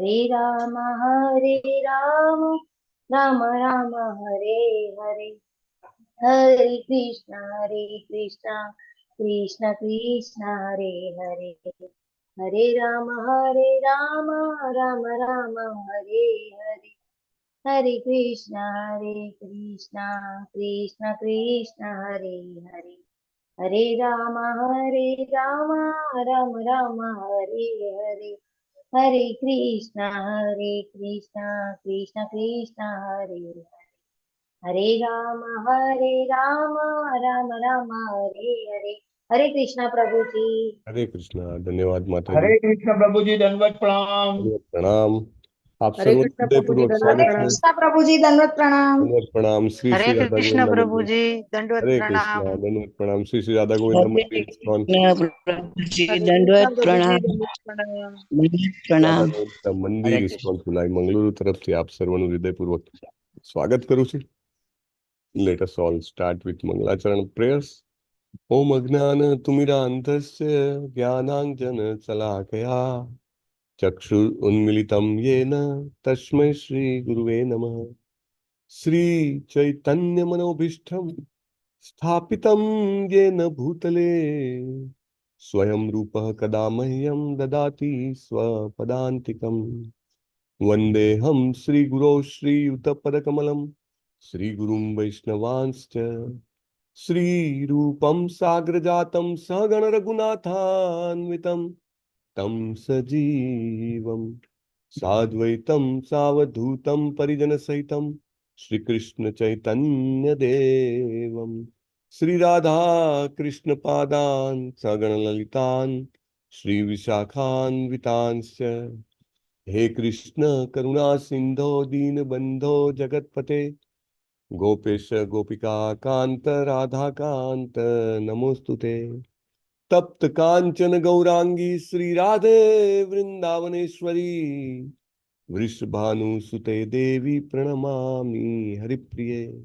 हरे राम राम राम हरे हरे, हरे कृष्णा कृष्ण कृष्ण हरे हरे, हरे राम राम राम हरे हरे, हरे कृष्णा कृष्ण कृष्ण हरे हरे, हरे राम राम राम हरे हरे, हरे कृष्णा कृष्ण कृष्ण हरे हरे, हरे राम राम राम हरे हरे। हरे कृष्णा प्रभु जी। हरे कृष्णा। धन्यवाद माता जी। हरे कृष्ण प्रभु जी, दंडवत प्रणाम। धन्यवाद प्रणाम। आप हरे सर्व कृष्ण प्रभु जी, हृदयपूर्वक दंडवत हरे स्वागत है। प्रणाम। कृष्णा प्रभु जी, दंडवत प्रणाम। धन्यवाद प्रणाम। श्री हरे श्री राधा कृष्ण गोविंद प्रभु मंदिर। जी, दंडवत हरे प्रणाम। कृष्णा। धन्यवाद प्रणाम। श्री श्री राधा गोविंद हरे मंदिर इस्कॉन। कृष्ण प्रभु जी, हरे कृष्ण दंडवत प्रभु जी, प्रणाम। दंडवत प्रणाम। दंडवत રાધા પ્રણામ। ગોવિંદ હરે મંદિર કૃષ્ણ। ઇસ્કોન ખુલાઈ મંગલુરુ તરફથી આપ સર્વનું હૃદયપૂર્વક સ્વાગત કરું છું. Let us all start with મંગલાચરણ પ્રેયર્સ. ઓમ અજ્ઞાન તિમિરાંધસ્ય જ્ઞાનાંજન શલાકયા ચક્ષુર ઉન્મિલિतं येन तस्मै श्री गुरुवे नमः. श्री चैतन्य मनोभीष्टं स्थापितं येन भूतले स्वयं रूपः कदा मह्यं ददाति स्वपदान्तिकम्. वन्देऽहं श्रीगुरो श्रीयुतपदकमलं श्रीगुरुं वैष्णवांश्च श्रीरूपं साग्रजातं सहगणरघुनाथान्वितं तं सजीवं साद्वैतं सावधूतं परिजनसहितं श्रीकृष्णचैतन्यदेवं श्रीराधा कृष्णपादान् सगणललितान् श्रीविशाखान्वितांश्च। हे कृष्ण करुणा सिंधो दीनबंधो जगतपते गोपेश गोपिका कांत राधा कांत नमोस्तुते। तप्त कांचन गौरांगी श्री राधे वृंदावनेश्वरी वृषभानुसुते देवी प्रणमामि हरिप्रिये।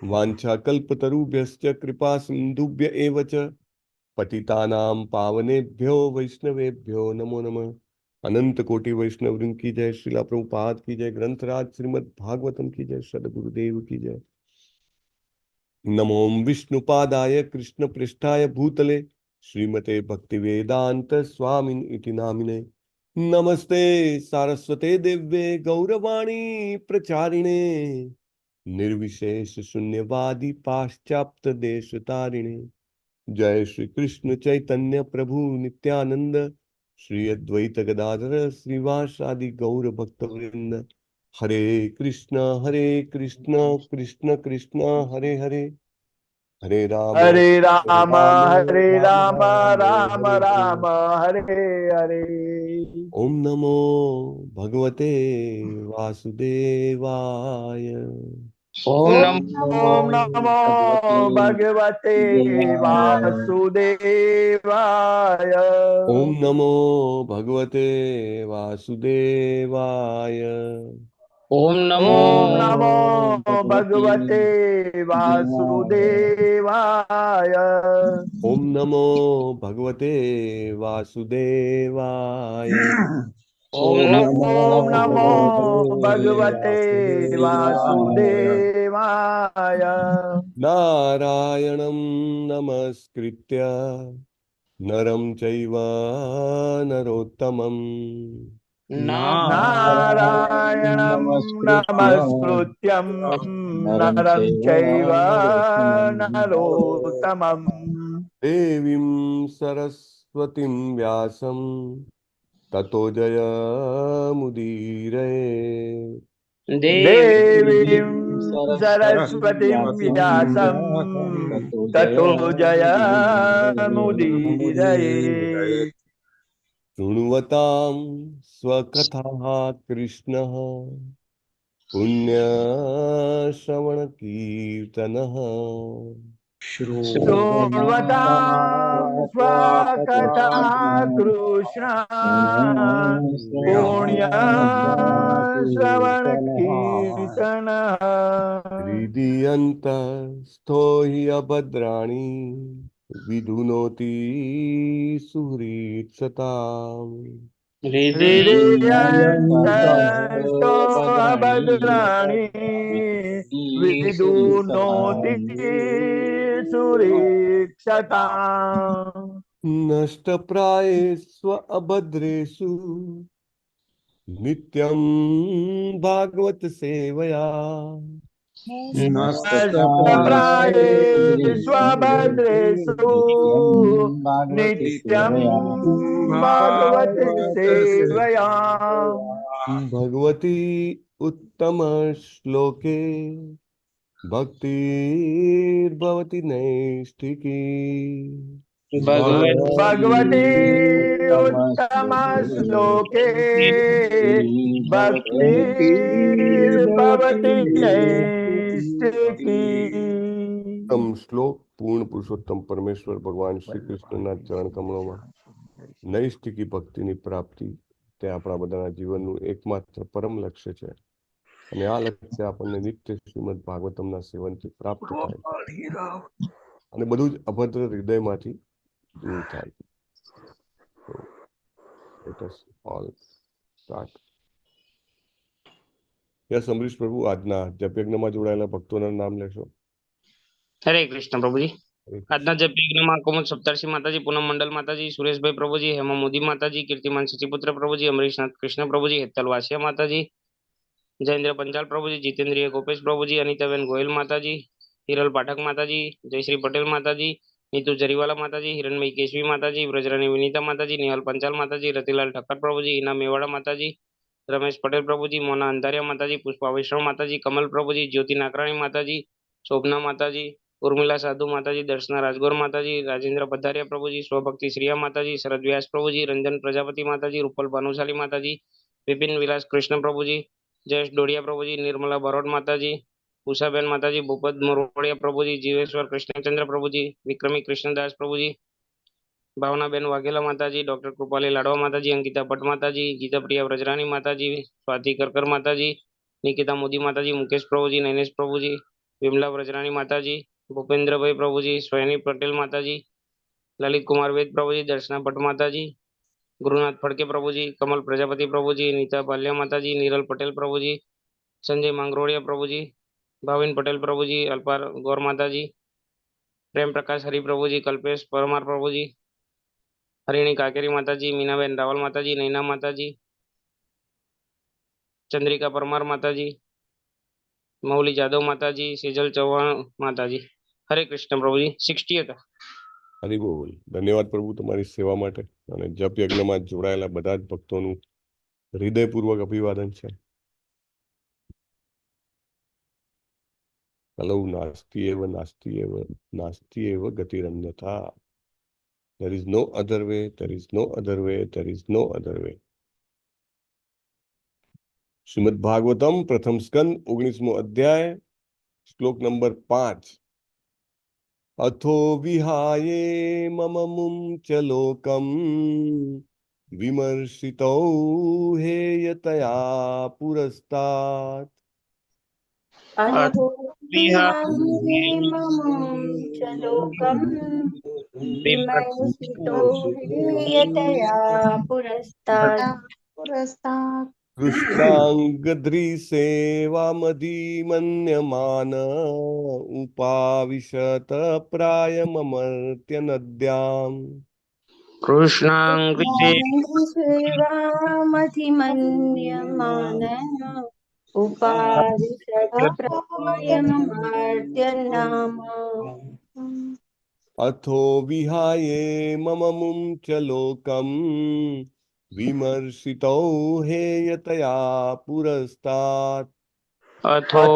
वाञ्छाकल्पतरुभ्यश्च कृपा सिन्धुभ्य एव च पतितानां पावनेभ्यो वैष्णवेभ्यो नमो नमः। अनंत कोटि वैष्णव वृंद की जय। श्रीला प्रभुपाद की जय। ग्रंथराज श्रीमद् भागवतम की जय। सदगुरुदेव की जय। नमो विष्णुपादाय कृष्ण पृष्ठाय भूतले श्रीमते भक्ति वेदांत स्वामिन इति नामिने। नमस्ते सारस्वते दिव्ये गौरवाणी प्रचारिणे निर्विशेष शून्यवादी पाश्चात्य देश तारिणे। जय श्री कृष्ण चैतन्य प्रभु नित्यानंद श्री अद्वैत गदाधर श्रीवासादि गौर भक्त वृंद। हरे कृष्ण कृष्ण कृष्ण हरे हरे, हरे राम हरे राम राम हरे राम हरे। हरे हरे। ओम नमो भगवते वासुदेवाय। ओम ओम नमो नमो ओम नमो भगवते भगवते वासुदेवाय। वासुदेवाय। ओम नमो भगवते वासुदेवाय। ओम नमो ओम नमो भगवते भगवते देवाय। वासुदेवाय। ओम नमो भगवते वासुदेवाय। ओम नमो ओम नमो भगवते भगवते वासुदेवाय। वासुदेवाय। नारायणं नमस्कृत्य नरं चैव नरोत्तमं नारायणं नारायणं नमस्कृत्य नमस्कृत्यं नरं नरं चैव चैव नरोत्तमम्। नरोत्तमम्। देवीं सरस्वतीं व्यासं ततो जयमुदीरये। देवीं देवीं सरस्वतीं सरस्वतीं व्यासं व्यासं ततो ततो जयमुदीरये। जयमुदीरये। शृण्वतां स्वकथाः कृष्णः पुण्यश्रवणकीर्तनः शृण्वतां स्वकथाः कृष्ण पुण्यश्रवणकीर्तनः। हृदयन्तस्थो हि अभद्राणि विधुनोति सुहृत्सताम्। हृदयन्तो अभद्राणि विदुनोति सुरेक्षता नष्टप्रायेष्व अभद्रेषु नित्यं भागवत सेवया नष्टप्रायेष्वभद्रेषु नित्यं भगवति सेवया भगवती उत्तम श्लोके भक्तिर्भवति नैष्ठिकी भगवती उत्तम श्लोके भक्तिर्भवति नैष्ठिकी उत्तम श्लोक પૂર્ણ પુરુષોત્તમ પરમેશ્વર ભગવાન શ્રી કૃષ્ણના ચરણ કમળોમાં નૈષ્ઠિકી ભક્તિની પ્રાપ્તિ તે આપણા બધાના જીવનનું એકમાત્ર પરમ લક્ષ્ય છે અને આ લક્ષ્ય આપણને નિત્ય શ્રીમદ ભાગવતમના સેવનથી પ્રાપ્ત થાય અને બધું જ અભદ્ર હૃદયમાંથી દૂર થાય. So, let us all start. Yes Amrish પ્રભુ, આજના જપયજ્ઞમાં જોડાયેલા ભક્તોના નામ લેશો. हरे कृष्ण प्रभु जी. આજના જપ યજ્ઞમાં કુમુદ સપ્તર્ષિ માતાજી, પૂનમ મંડલ માતાજી, સુરેશભાઈ પ્રભુજી, હેમા મોદી માતાજી, કીર્તિમાન સચિપુત્ર પ્રભુજી, અમરીશનાથ કૃષ્ણ પ્રભુજી, હેતલ વાસિયા માતાજી, જયેન્દ્ર પંચાલ પ્રભુજી, જીતેન્દ્રિય ગોપેશ પ્રભુજી, અનિતાબેન ગોયલ માતાજી, હિરલ પાઠક માતાજી, જયશ્રી પટેલ માતાજી, નીતુ જરીવાલા માતાજી, હિરણમય કેશવી માતાજી, વ્રજરાણી વિનીતા માતાજી, નિહાલ પંચાલ માતાજી, રતિલાલ ઠક્કર પ્રભુજી, ઈના મેવાડા માતાજી, રમેશ પટેલ પ્રભુજી, મોના અંધારિયા માતાજી, પુષ્પા વૈષ્ણવ માતાજી, કમલ પ્રભુજી, જ્યોતિ નાકરાણી માતાજી, શોભના માતાજી, ઉર્મિલા સાધુ માતાજી, દર્શના રાજગોર માતાજી, રાજેન્દ્ર પધારિયા પ્રભુજી, સ્વભક્તિ શ્રીયા માતાજી, શરદ વ્યાસ પ્રભુજી, રંજન પ્રજાપતિ માતાજી, રૂપલ ભાનુશાલી માતાજી, વિપિન વિલાસ કૃષ્ણ પ્રભુજી, જયેશ ડોડિયા પ્રભુજી, નિર્મલા બરોડ માતાજી, ઉષાબેન માતાજી, ભૂપત મોરડિયા પ્રભુજી, જીવેશ્વર કૃષ્ણચંદ્ર પ્રભુજી, વિક્રમી કૃષ્ણદાસ પ્રભુજી, ભાવનાબેન વાઘેલા માતાજી, ડોક્ટર કૃપાલી લાડવા માતાજી, અંકિતા ભટ્ટ માતાજી, ગીતાપ્રિયા વ્રજરાણી માતાજી, સ્વાતિ કરકર માતાજી, નિકિતા મોદી માતાજી, મુકેશ પ્રભુજી, નૈનેશ પ્રભુજી, વિમલા વ્રજરાણી માતાજી, ભૂપેન્દ્રભાઈ પ્રભુજી, સ્વયની પટેલ માતાજી, લલિત કુમાર વેદ પ્રભુજી, દર્શના ભટ્ટ માતાજી, ગુરુનાથ ફડકે પ્રભુજી, કમલ પ્રજાપતિ પ્રભુજી, નીતા બાલ્યા માતાજી, નિરલ પટેલ પ્રભુજી, સંજય માંગરોળિયા પ્રભુજી, ભાવિન પટેલ પ્રભુજી, અલ્પાર ગૌર માતાજી, પ્રેમ પ્રકાશ હરિ પ્રભુજી, કલ્પેશ પરમાર પ્રભુજી, હરિણી કાકેરી માતાજી, મીનાબેન રાવલ માતાજી, નૈના માતાજી, ચંદ્રિકા પરમાર માતાજી, મૌલી જાદવ માતાજી, સેજલ ચૌહાણ માતાજી. હરે કૃષ્ણ પ્રભુજી. 60 હતા. હરિ બોલ. ધન્યવાદ પ્રભુ તમારી સેવા માટે અને જપ યજ્ઞમાં જોડાયેલા બધા જ ભક્તોનું હૃદયપૂર્વક અભિવાદન છે. કલૌ નાસ્તિ એવ નાસ્તિ એવ નાસ્તિ એવ ગતિરન્યથા. There is no other way, there is no other way, there is no other way. Shrimad Bhagavatam પ્રથમ સ્કંદ 19મો અધ્યાય શ્લોક નંબર 5. અથો વિહાયે મમ મુંચ લોકમ વિમર્શિતો હેયતયા પુરસ્તાત. અહો વિહાયે મમ ચ લોકમ વિમર્શિતો હેયતયા પુરસ્તાત. કૃષ્ણાંગદ્રિસેવામધિમન્યમાન ઉપાવિશત પ્રાયમમર્ત્ય નદ્યામ. કૃષ્ણાંગસેવામધિમન્યમાન ઉપાવિશત પ્રાયમમર્ત્યનામ. અથો વિહાયે મમ મુંચ લોકમ વિમર્શિતો હેયતયા પુરસ્તાત. અથો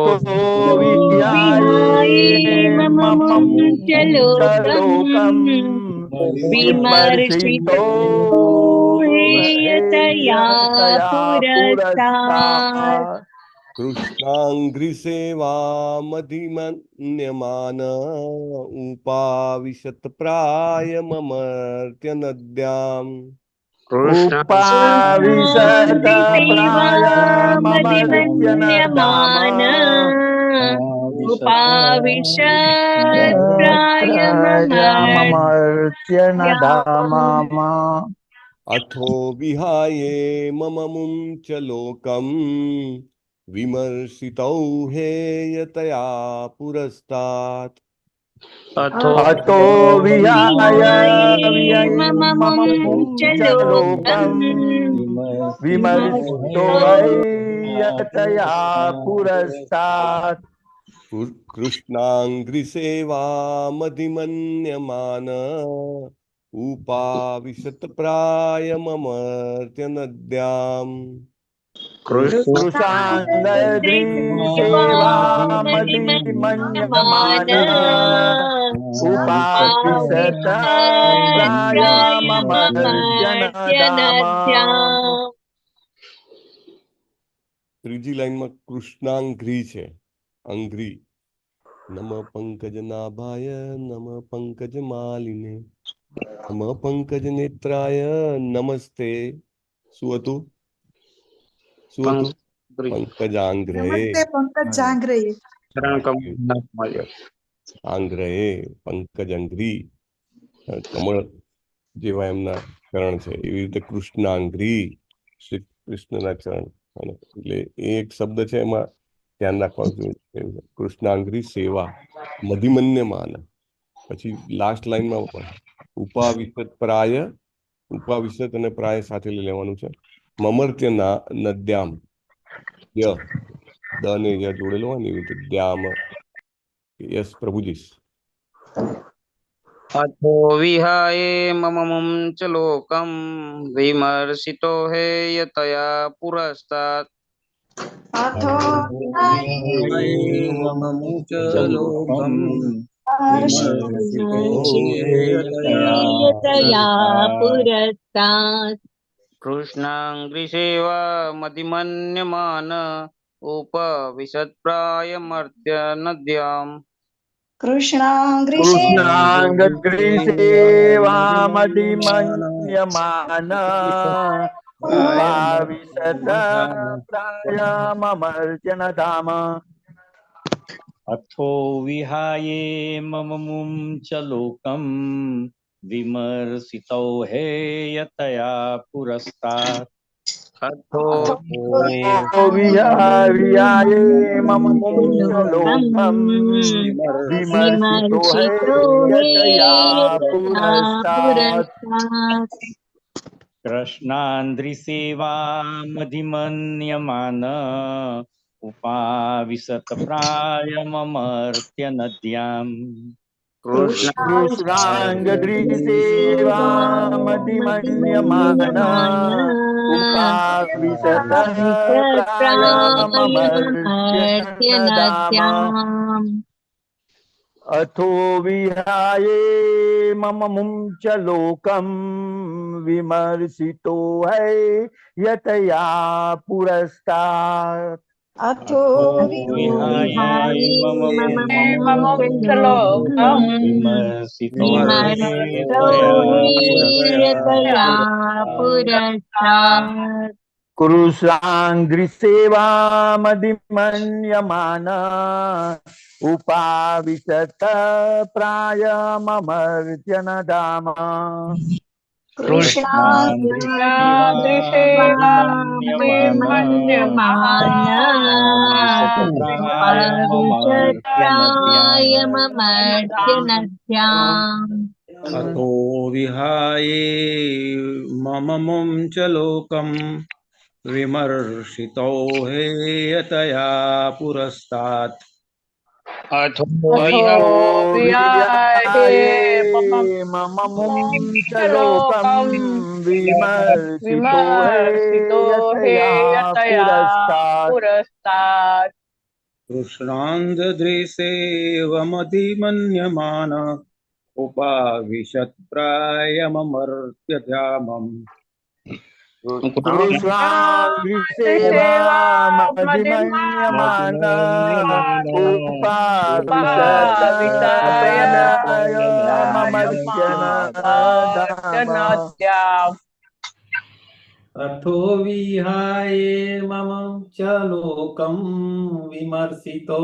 વિહાયે મમ મુંચ લોકમ વિમર્શિતો હેયતયા પુરસ્તાત. કૃષ્ણાંઘ્રિસેવામધિમન્યમાન ઉપાવિશત પ્રાયમમર્ત્ય નદ્યામ. ઉપાવિશત પ્રાયમમર્ત્યનદામ. પ્રાયમમર્ત્યનદામ. अथो विहाये मम मुञ्च लोकम् विमर्शितौ हेयतया पुरस्तात् अथो अतो विहाय विहाय मम मुञ्चलोकम् विमर्शितो हैयतया पुरस्तात् कृष्णाङ्घ्रिसेवामधिमन्यमान उपाविशतप्रायममर्त्यनद्याम् कृशाङ्गदृसेवामधिमन्यमान उपाविशत प्रायममर्त्यनदाम ત્રીજી લાઈનમાં કૃષ્ણાંઘ્રી છે. અંઘ્રી. નમ પંકજ નાભાય નમ પંકજ માલિને નમ પંકજ નેત્રાય નમસ્તે. શું હતું? શું હતું? પંકજાંગ્રહે. નમસ્તે પંકજ જાંઘરે. ચરણ કમળ આંગ્રહે પંકજંઘ્રી, કમળ જેવા એમના ચરણ છે. એવી રીતે કૃષ્ણાંઘ્રી, શ્રી કૃષ્ણના ચરણ. એટલે એક શબ્દ છે, એમાં ધ્યાન રાખવાનું જોઈએ. કૃષ્ણાંઘ્રી સેવા મધિમન્યમાન. પછી લાસ્ટ લાઈનમાં પણ ઉપાવિશત પ્રાય, ઉપાવિશત અને પ્રાય સાથે લેવાનું છે. મમર્ત્ય નદ્યામ, ય દ ને ય જોડેલો હોય ને એવી રીતે દ્યામ. યસ પ્રભુજી. अथो विहाये मम मुञ्च लोकं विमर्शितो हेयतया पुरस्तात् अथो यतया पुरस्तात् कृष्णाङ्घ्रिसेवा मतिमन्यमान उपविशत्प्रायमर्त्य नद्याम् कृष्णाङ्गग्रीसेवामधिमन्यमान उपाविशत प्रायममर्त्यनदाम अथो विहाये मम मुञ्च लोकम् विमर्शितो हेयतया पुरस्तात् अथो विहाये मम मुञ्चलोकम् विमर्शितो हैयतया पुरस्तात् कृष्णान्द्रिसेवामधिमन्यमान उपाविशत प्रायममर्त्य कृष्णाङ्गद्रिसेवामधिमन्यमान उपाविशत प्रायममर्त्यनदाम अथो विहाये मम मुञ्चलोकम् विमर्शितो है यतया पुरस्तात् अथो विहाये मम मुञ्चलोकम् विमर्शितो हेयतया पुरस्तात् कृष्णाङ्घ्रिसेवामधिमन्यमान उपाविशत प्रायममर्त्यनदाम अथो विहाये मम मुञ्चलोकम् विमर्शितो हेयतया पुरस्तात् अथो विहाये मम मुञ्चलोकम् विमर्शितो हेयतया पुरस्तात् कृष्णान्धदृशेवमधिमन्यमान उपाविशत् प्रायममर्त्यधामम् कृष्णाङ्घ्रिसेवामधिमन्यमान उपाविशत प्रायममर्त्यनदाम अथो विहाये मम च लोकं विमर्शितो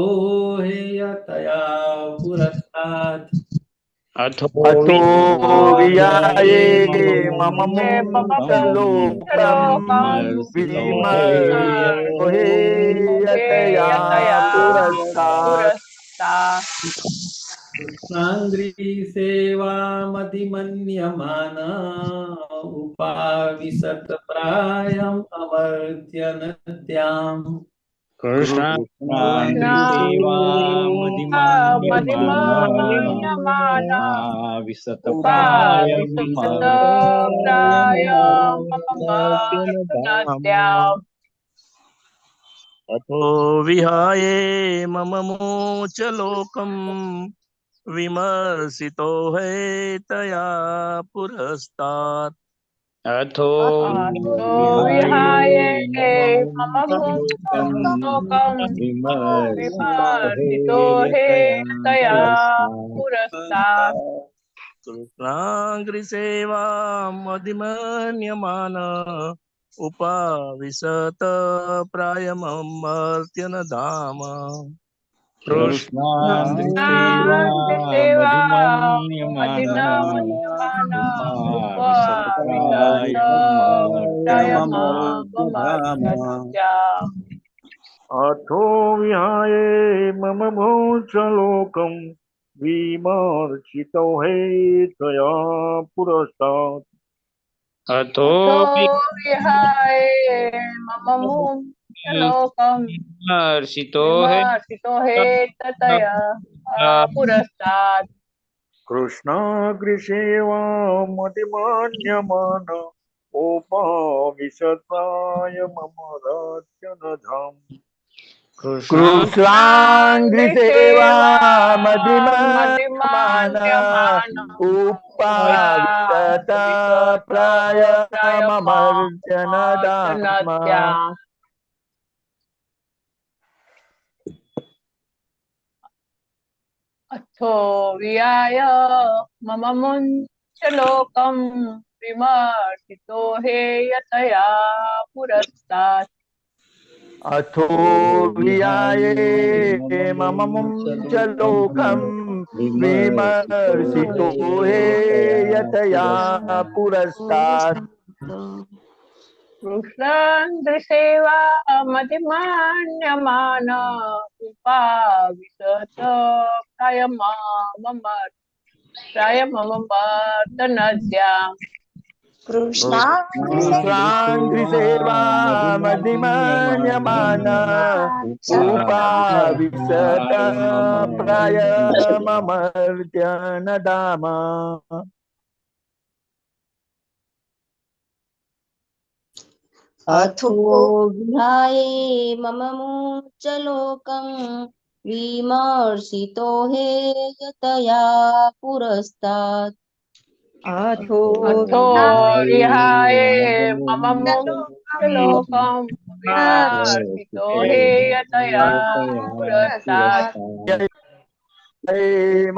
हेयतया पुरस्तात् अथो अथो विहाये मम मम मुञ्चलोकम् विमर्शितो विमर्शितो हे यतया पुरस्तात् कृष्णाङ्घ्रिसेवामतिमन्यमान उपाविशत प्रायम् अमर्त्य नद्याम् कृष्णाङ्घ्रिसेवामदिमन्यमान विसतप्रायममर्त्यनदाम् अथो विहाये मम मोचलोकम् विमर्शितो है तया पुरस्तात् अथो विहाय मम लोकम् विमर्शितो हे तया तया पुरस्तात् पुरस्तात् कृष्णाङ्घ्रिसेवा मदिमन्यमान उपाविशत प्रायममर्त्यन धाम कृष्णाङ्घ्रिसेवा मधुमन्यमान विसतप्रायममर्त्यधाम अथो विहाये मम मोक्षलोकम् विमर्शितो हे त्वया पुरस्तात् अथो विहाय मम लोकम् विमर्शितो है विमर्शितो हे ततया पुरस्तात् कृष्णाग्रिसेवा मतिमान्यमान उपाविशत्प्राय मम राज्यनधाम् कृष्णाङ्घ्रिसेवा मदिमान उपाविशत प्राय ममर्जन धाम अथो विहाय मम मुञ्चलोकम् विमर्शितो हे यतया पुरस्तात् अथो विहाय मम मुञ्चलोकम् विमर्शितो हे यतया पुरस्तात् कृष्णान्द्रसेवा मतिमान्यमान उपाविशत प्रायममर्तनद्याम् कृष्णान्द्रिसेवा मतिमान्यमान उपाविशत प्रायममर्त्यनदाम अथो विहाये मम मोचलोकम् विमर्शितो हे यतया पुरस्तात् अथो विहाय मम मोक्षलोकम् विमर्शितो हे यतया पुरस्तात्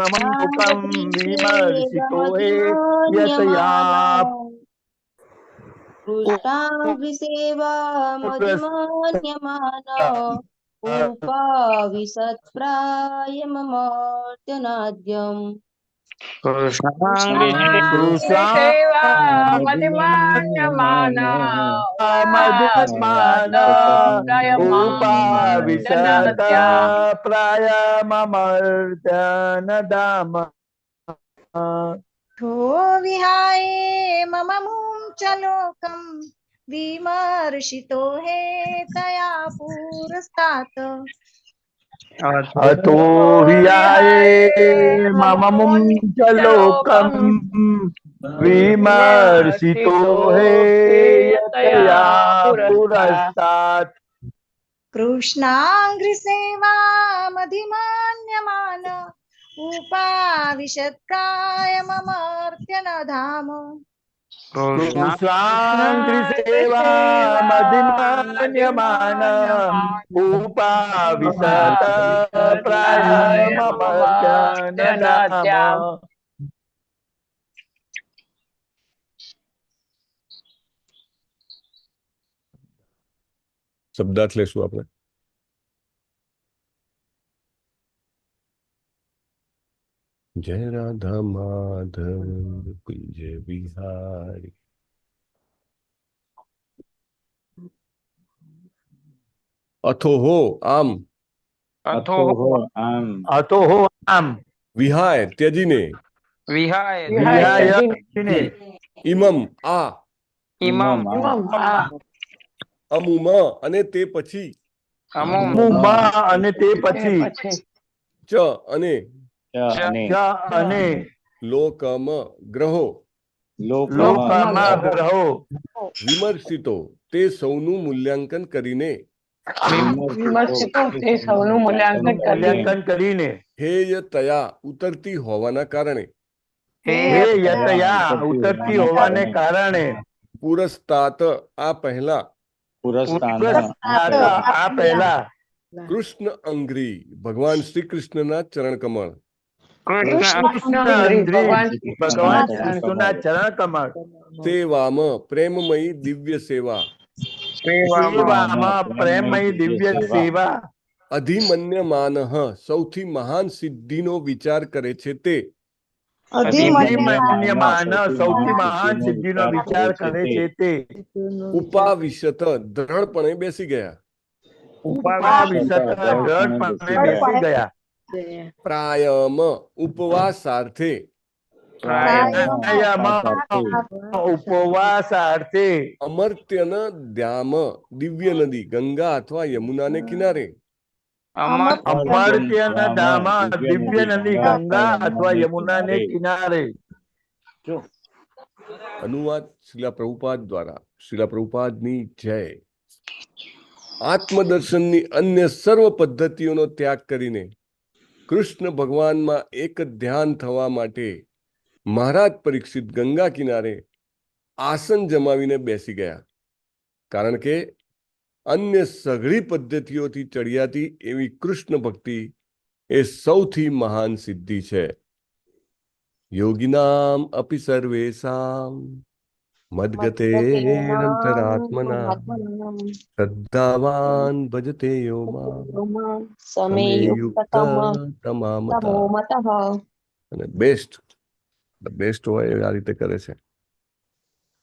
मम लोकम् विमर्शितो हे यतया कृष्णाङ्घ्रिसेवा मदिमन्यमान उपाविशत्प्रायममर्त्यनाद्यम् कृष्णाङ्घ्रिसेवा मदिमान्यमान उपाविशत उपाविशत प्रायममर्त्यनदाम थो विहाय मम मुञ्चलोकम् विमर्शितो हे तया पुरस्तात् अथो विहाय मम मुञ्चलोकम् विमर्शितो हे यतया पुरस्तात् कृष्णाङ्घ्रिसेवा मधिमान्यमान उपाविशत्प्रायममर्त्यनधाम कृष्णाङ्घ्रिसेवा मदिमान्यमान उपाविशत प्रायममर्त्यनदाम શબ્દાર્થ લેશું આપણે. જય રાધા માધવ કુંજ વિહારી. અથોહો આમ વિહાય ત્યજીને વિહાય ઇમમ આ અમુમ અને તે પછી અને તે પછી ચ અને અને લોકમ ગ્રહો લોકમાં ગ્રહો વિમર્શિતો તે સૌનું મૂલ્યાંકન કરીને મૂલ્યાંકન કરીને હેય તયા ઉતરતી હોવાના કારણે હે યતયા ઉતરતી હોવાને કારણે પુરસ્તાત આ પહેલા આ પહેલા કૃષ્ણ અંગ્રી ભગવાન શ્રી કૃષ્ણના ચરણ કમળ ભગવાન વિષ્ણુના ચરણ કમળ સેવામ પ્રેમમયી દિવ્ય સેવા સેવામાં પ્રેમમય દિવ્ય સેવા અધિમન્યમાન સૌથી મહાન સિદ્ધિનો વિચાર કરે છે તે અધિમન્યમાન સૌથી મહાન સિદ્ધિનો વિચાર કરે છે તે ઉપાવિશત દ્રઢપણે બેસી ગયા દ્રઢપણે બેસી ગયા પ્રાયમ ઉપવાસાર્થે ઉપવાસાર્થે અમર્ત્યન દ્યામ દિવ્ય નદી ગંગા અથવા યમુનાને કિનારે અમર્ત્યના ધામા દિવ્ય નદી ગંગા અથવા યમુનાને કિનારે. અનુવાદ શ્રીલા પ્રભુપાદ દ્વારા. શ્રીલા પ્રભુપાદની જય. આત્મદર્શનની અન્ય સર્વ પદ્ધતિઓનો ત્યાગ કરીને કૃષ્ણ ભગવાનમાં એક ધ્યાન થવા માટે મહારાજ પરીક્ષિત ગંગા કિનારે આસન જમાવીને બેસી ગયા. કારણ કે અન્ય સઘળી પદ્ધતિઓથી ચડિયાતી એવી કૃષ્ણ ભક્તિ એ સૌથી મહાન સિદ્ધિ છે. યોગિનામ અપિ સર્વેષામ મદ્ગતેરંતરાત્મના શ્રદ્ધાવાન ભજતે યો મામ સમયુક્તમા. અને બેસ્ટ હોય એ આ રીતે કરે છે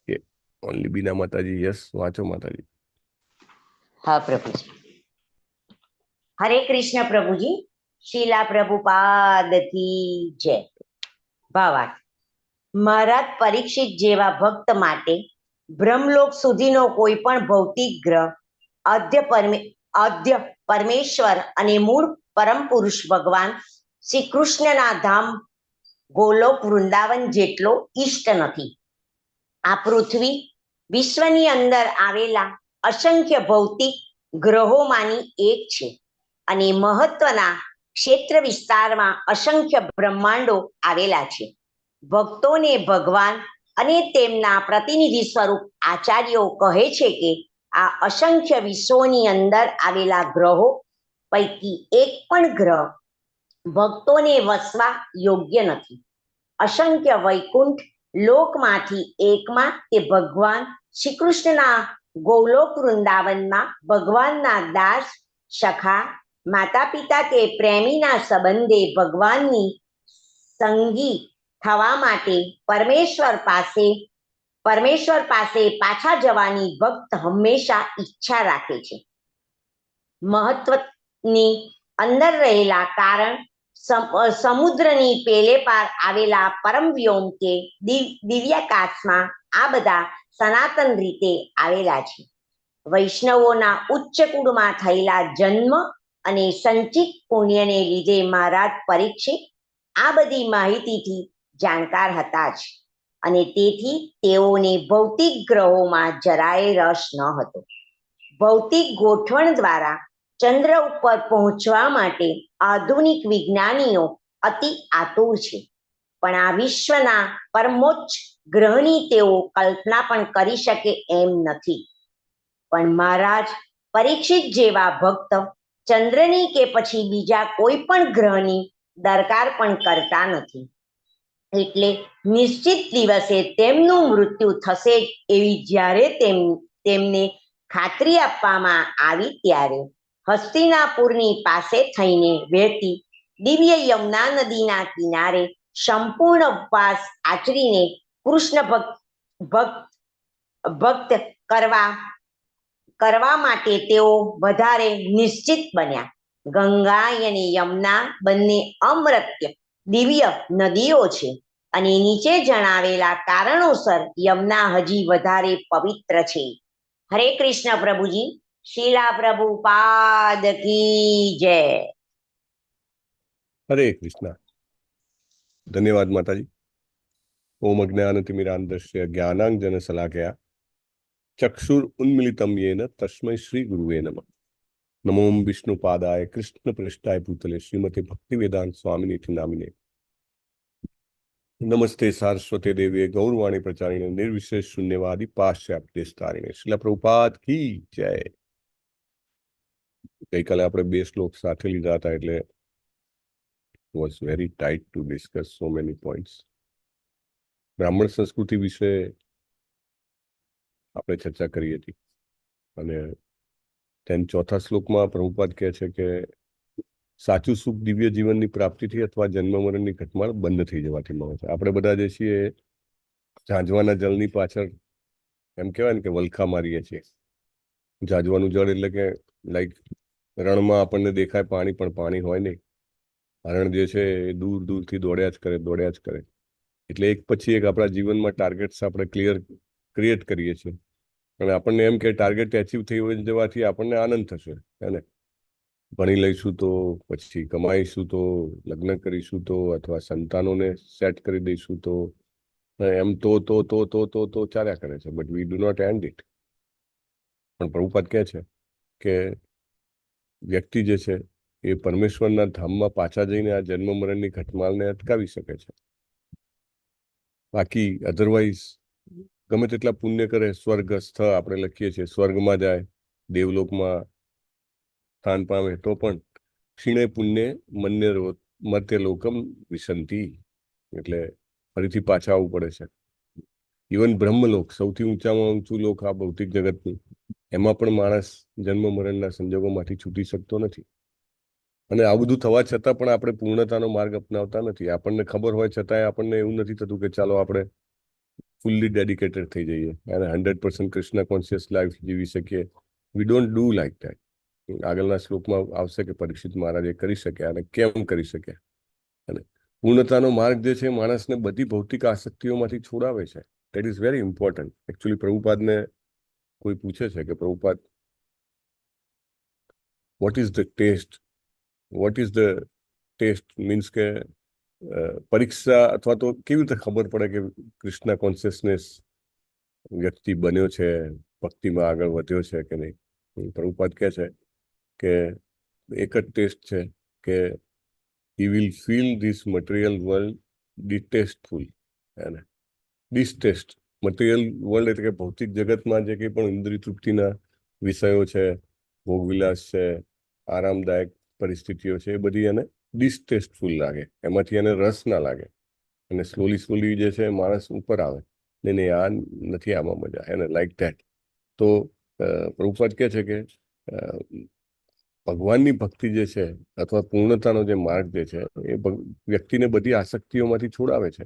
કે ઓનલી બીના માતાજી. યસ, વાંચો માતાજી. હા પ્રભુજી. હરે કૃષ્ણ પ્રભુજી. શીલા પ્રભુપાદ કી જય. ભાવાર્થ. મહારાજ પરીક્ષિત જેવા ભક્ત માટે બ્રહ્મલોક સુધીનો કોઈ પણ ભૌતિક ગ્રહ આદ્ય પરમેશ્વર અને મૂળ પરમ પુરુષ ભગવાન શ્રી કૃષ્ણના ધામ ગોલોક વૃંદાવન જેટલો ઈષ્ટ નથી. આ પૃથ્વી વિશ્વની અંદર આવેલા અસંખ્ય ભૌતિક ગ્રહોમાંની એક છે અને મહત્વના ક્ષેત્ર વિસ્તારમાં અસંખ્ય બ્રહ્માંડો આવેલા છે. ભક્તોને ભગવાન અને તેમના પ્રતિનિધિ સ્વરૂપ આચાર્યો કહે છે કે આ અસંખ્ય વિશ્વોની અંદર આવેલા ગ્રહો પૈકી એક પણ ગ્રહ ભક્તોને વસવા યોગ્ય નથી. અસંખ્ય વૈકુંઠ લોકમાંથી એકમાં તે ભગવાન શ્રી કૃષ્ણના ગોલોક વૃંદાવનમાં ભગવાનના દાસ, સખા, માતા પિતા કે પ્રેમીના સંબંધે ભગવાનની સંગી થવા માટે પરમેશ્વર પાસે પાછા જવાની ભક્ત હંમેશા ઈચ્છા રાખે છે. મહત્વની અંદર રહેલા કારણ સમુદ્રની પેલે પાર આવેલા પરમ વ્યોમ કે દિવ્યાકાશમાં આ બધા સનાતન રીતે આવેલા છે. વૈષ્ણવોના ઉચ્ચ કુળમાં થયેલા જન્મ અને સંચિત પુણ્યને લીધે મહારાજ પરીક્ષિત આ બધી માહિતીથી જાણકાર હતા જ અને તેથી તેઓને ભૌતિક ગ્રહોમાં જરાય રસ ન હતો. ભૌતિક ગોઠવણ દ્વારા ચંદ્ર ઉપર પહોંચવા માટે આધુનિક વિજ્ઞાનીઓ અતિ આતુર છે, પણ આ વિશ્વના પરમોચ્ચ ગ્રહની તેઓ કલ્પના પણ કરી શકે એમ નથી. પણ મહારાજ પરીક્ષિત જેવા ભક્ત ચંદ્રની કે પછી બીજા કોઈ પણ ગ્રહની દરકાર પણ કરતા નથી. એટલે નિશ્ચિત દિવસે તેમનું મૃત્યુ થશે એવી જ્યારે તેમને ખાતરી આપવામાં આવી ત્યારે હસ્તિનાપુરની પાસે થઈને વહેતી દિવ્ય યમુના નદીના કિનારે સંપૂર્ણ ઉપવાસ આચરીને કૃષ્ણ ભક્ત કરવા માટે તેઓ વધારે નિશ્ચિત બન્યા. ગંગા અને યમુના બંને અમૃત્ય દિવ્ય નદીઓ છે અને નીચે જણાવેલા કારણોસર યમુના હજી વધારે પવિત્ર છે. હરે કૃષ્ણ પ્રભુજી. શીલા પ્રભુપાદ કી જય. હરે કૃષ્ણ. ધન્યવાદ માતાજી. ઓમ અજ્ઞાનતિમિરાંધસ્ય જ્ઞાનાંજન શલાકયા ચક્ષુર ઉન્મિલિતમ યેન તસ્મૈ શ્રી ગુરુવે નમઃ. નમો વિષ્ણુપાદાય કૃષ્ણ પૃષ્ઠાય ભૂતલે શ્રીમતી ભક્તિવેદાંત સ્વામિનીતિ નામિને. નમસ્તે સારસ્વતે દેવીએ ગૌરવાણી પ્રચારિણે નિર્વિશેષ શૂન્યવાદી પાશ્ચાત્યસ્તારિણે. શિલા પ્રભુપાદ કી જય. ગઈકાલે આપણે 2 શ્લોક સાથે લીધા હતા, એટલે was very tight to discuss so many points. બ્રાહ્મણ સંસ્કૃતિ વિશે આપણે ચર્ચા કરી હતી અને તેમ 4થા શ્લોકમાં પ્રભુપાદ કહે છે કે સાચું સુખ દિવ્ય જીવનની પ્રાપ્તિથી અથવા જન્મ મરણની ઘટમાળ બંધ થઈ જવાથી મળે છે. આપણે બધા જે છીએ ઝાંઝવાના જળની પાછળ એમ કહેવાય ને કે વલખા મારીએ છીએ. ઝાંઝવાનું જળ એટલે કે લાઈક રણમાં આપણને દેખાય પાણી, પણ પાણી હોય નહીં. હરણ જે છે એ દૂર દૂરથી દોડ્યા જ કરે. એટલે એક પછી એક આપણા જીવનમાં ટાર્ગેટ્સ આપણે ક્રિએટ કરીએ છીએ અને આપણને એમ કે ટાર્ગેટ એચીવ થઈ જવાથી આપણને આનંદ થશે. એને ભણી લઈશું તો, પછી કમાઈશું તો, લગ્ન કરીશું તો, અથવા સંતાનોને સેટ કરી દઈશું તો, એમ તો ચાલ્યા કરે છે. But we do not end it. પણ પ્રભુપાદ કહે છે કે વ્યક્તિ જે છે એ પરમેશ્વરના ધામમાં પાછા જઈને આ જન્મ મરણની ઘટમાળને અટકાવી શકે છે. બાકી અધરવાઇઝ ગમે તેટલા પુણ્ય કરે, સ્વર્ગસ્થ આપણે લખીએ છીએ, સ્વર્ગમાં જાય, દેવલોકમાં સ્થાન પામે, તો પણ ક્ષીણે પુણ્ય મર્ત્ય લોકમ વિસંતિ, એટલે ફરીથી પાછા આવવું પડે છે. ઇવન બ્રહ્મલોક, સૌથી ઊંચામાં ઊંચું લોક આ ભૌતિક જગતનું, એમાં પણ માણસ જન્મ મરણના સંજોગોમાંથી છૂટી શકતો નથી. અને આ બધું થવા છતાં પણ આપણે પૂર્ણતાનો માર્ગ અપનાવતા નથી. આપણને ખબર હોય છતાંય આપણને એવું નથી થતું કે ચાલો આપણે ફુલ્લી ડેડિકેટેડ થઈ જઈએ અને 100% કૃષ્ણ કોન્શિયસ લાઈફ જીવી શકીએ. We don't do like that. આગળના શ્લોકમાં આવશે કે પરીક્ષિત મહારાજે કરી શક્યા અને કેમ કરી શક્યા. અને પૂર્ણતાનો માર્ગ જે છે માણસને બધી ભૌતિક આસક્તિઓમાંથી છોડાવે છે. That is very important. Actually પ્રભુપાદને કોઈ પૂછે છે કે Prabhupada, what is the test means કે પરીક્ષા અથવા તો કેવી રીતે ખબર પડે કે કૃષ્ણ કોન્શિયસનેસ વ્યક્તિ બન્યો છે, ભક્તિમાં આગળ વધ્યો છે કે નહીં. પ્રભુપાદ કહે છે કે એક જ ટેસ્ટ છે કે he will feel this material world distasteful અને ડિસ્ટેસ્ટ. મટીરિયલ વર્લ્ડ એટલે કે ભૌતિક જગતમાં જે કંઈ પણ ઇન્દ્રિય તૃપ્તિના વિષયો છે, ભોગવિલાસ છે, આરામદાયક પરિસ્થિતિઓ છે, એ બધી એને ડિસ્ટેસ્ટફુલ લાગે, એમાંથી એને રસ ના લાગે. અને સ્લોલી જે છે માણસ ઉપર આવે, નહીં આ નથી, આમાં મજા, એને લાઈક ધેટ. તો પ્રભુપાદ કહે છે કે ભગવાનની ભક્તિ જે છે અથવા પૂર્ણતાનો જે માર્ગ જે છે એ વ્યક્તિને બધી આસક્તિઓમાંથી છોડાવે છે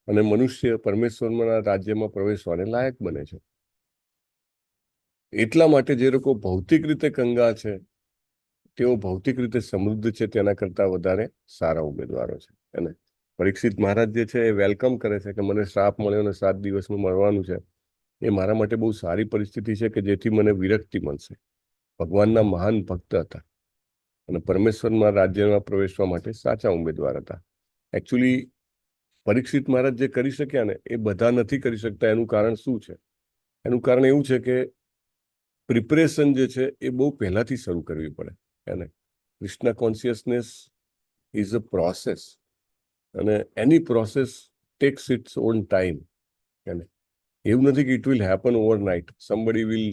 અને મનુષ્ય પરમેશ્વરના રાજ્યમાં પ્રવેશવાને લાયક બને છે. એટલા માટે જે લોકો ભૌતિક રીતે કંગાળ છે, તેઓ ભૌતિક રીતે સમૃદ્ધ છે, તેના કરતા વધારે સારા ઉમેદવારો છે. અને પરીક્ષિત મહારાજ જે છે એ વેલકમ કરે છે કે મને શ્રાપ મળ્યો અને 7 દિવસમાં મળવાનું છે. એ મારા માટે બહુ સારી પરિસ્થિતિ છે કે જેથી મને વિરક્તિ મળશે. ભગવાનના મહાન ભક્ત હતા અને પરમેશ્વરના રાજ્યમાં પ્રવેશવા માટે સાચા ઉમેદવાર હતા. એકચ્યુઅલી પરીક્ષિત મહારાજ જે કરી શક્યા ને એ બધા નથી કરી શકતા. એનું કારણ શું છે? એનું કારણ એવું છે કે પ્રિપરેશન જે છે એ બહુ પહેલાથી શરૂ કરવી પડે. એને Krishna consciousness is a process અને એની process takes its own time. એને એવું નથી કે it will happen overnight, somebody will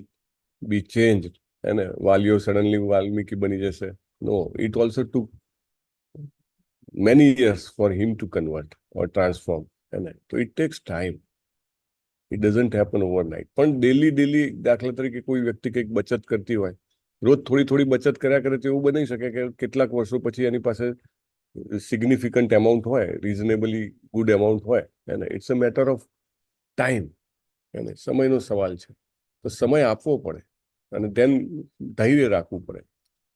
be changed અને વાલીઓ સડનલી વાલ્મીકી બની જશે. No, it also took many years for him to convert or transform. So it takes time. It doesn't happen overnight. પણ daily દાખલા તરીકે કોઈ વ્યક્તિ કંઈક બચત કરતી હોય, રોજ થોડી બચત કર્યા કરે તો એવું બની શકે કે કેટલાક વર્ષો પછી એની પાસે સિગ્નિફિકન્ટ અમાઉન્ટ હોય, રિઝનેબલી ગુડ અમાઉન્ટ હોય, અને it's a matter of time, અને સમયનો સવાલ છે. તો સમય આપવો પડે અને ધેન ધૈર્ય રાખવું પડે.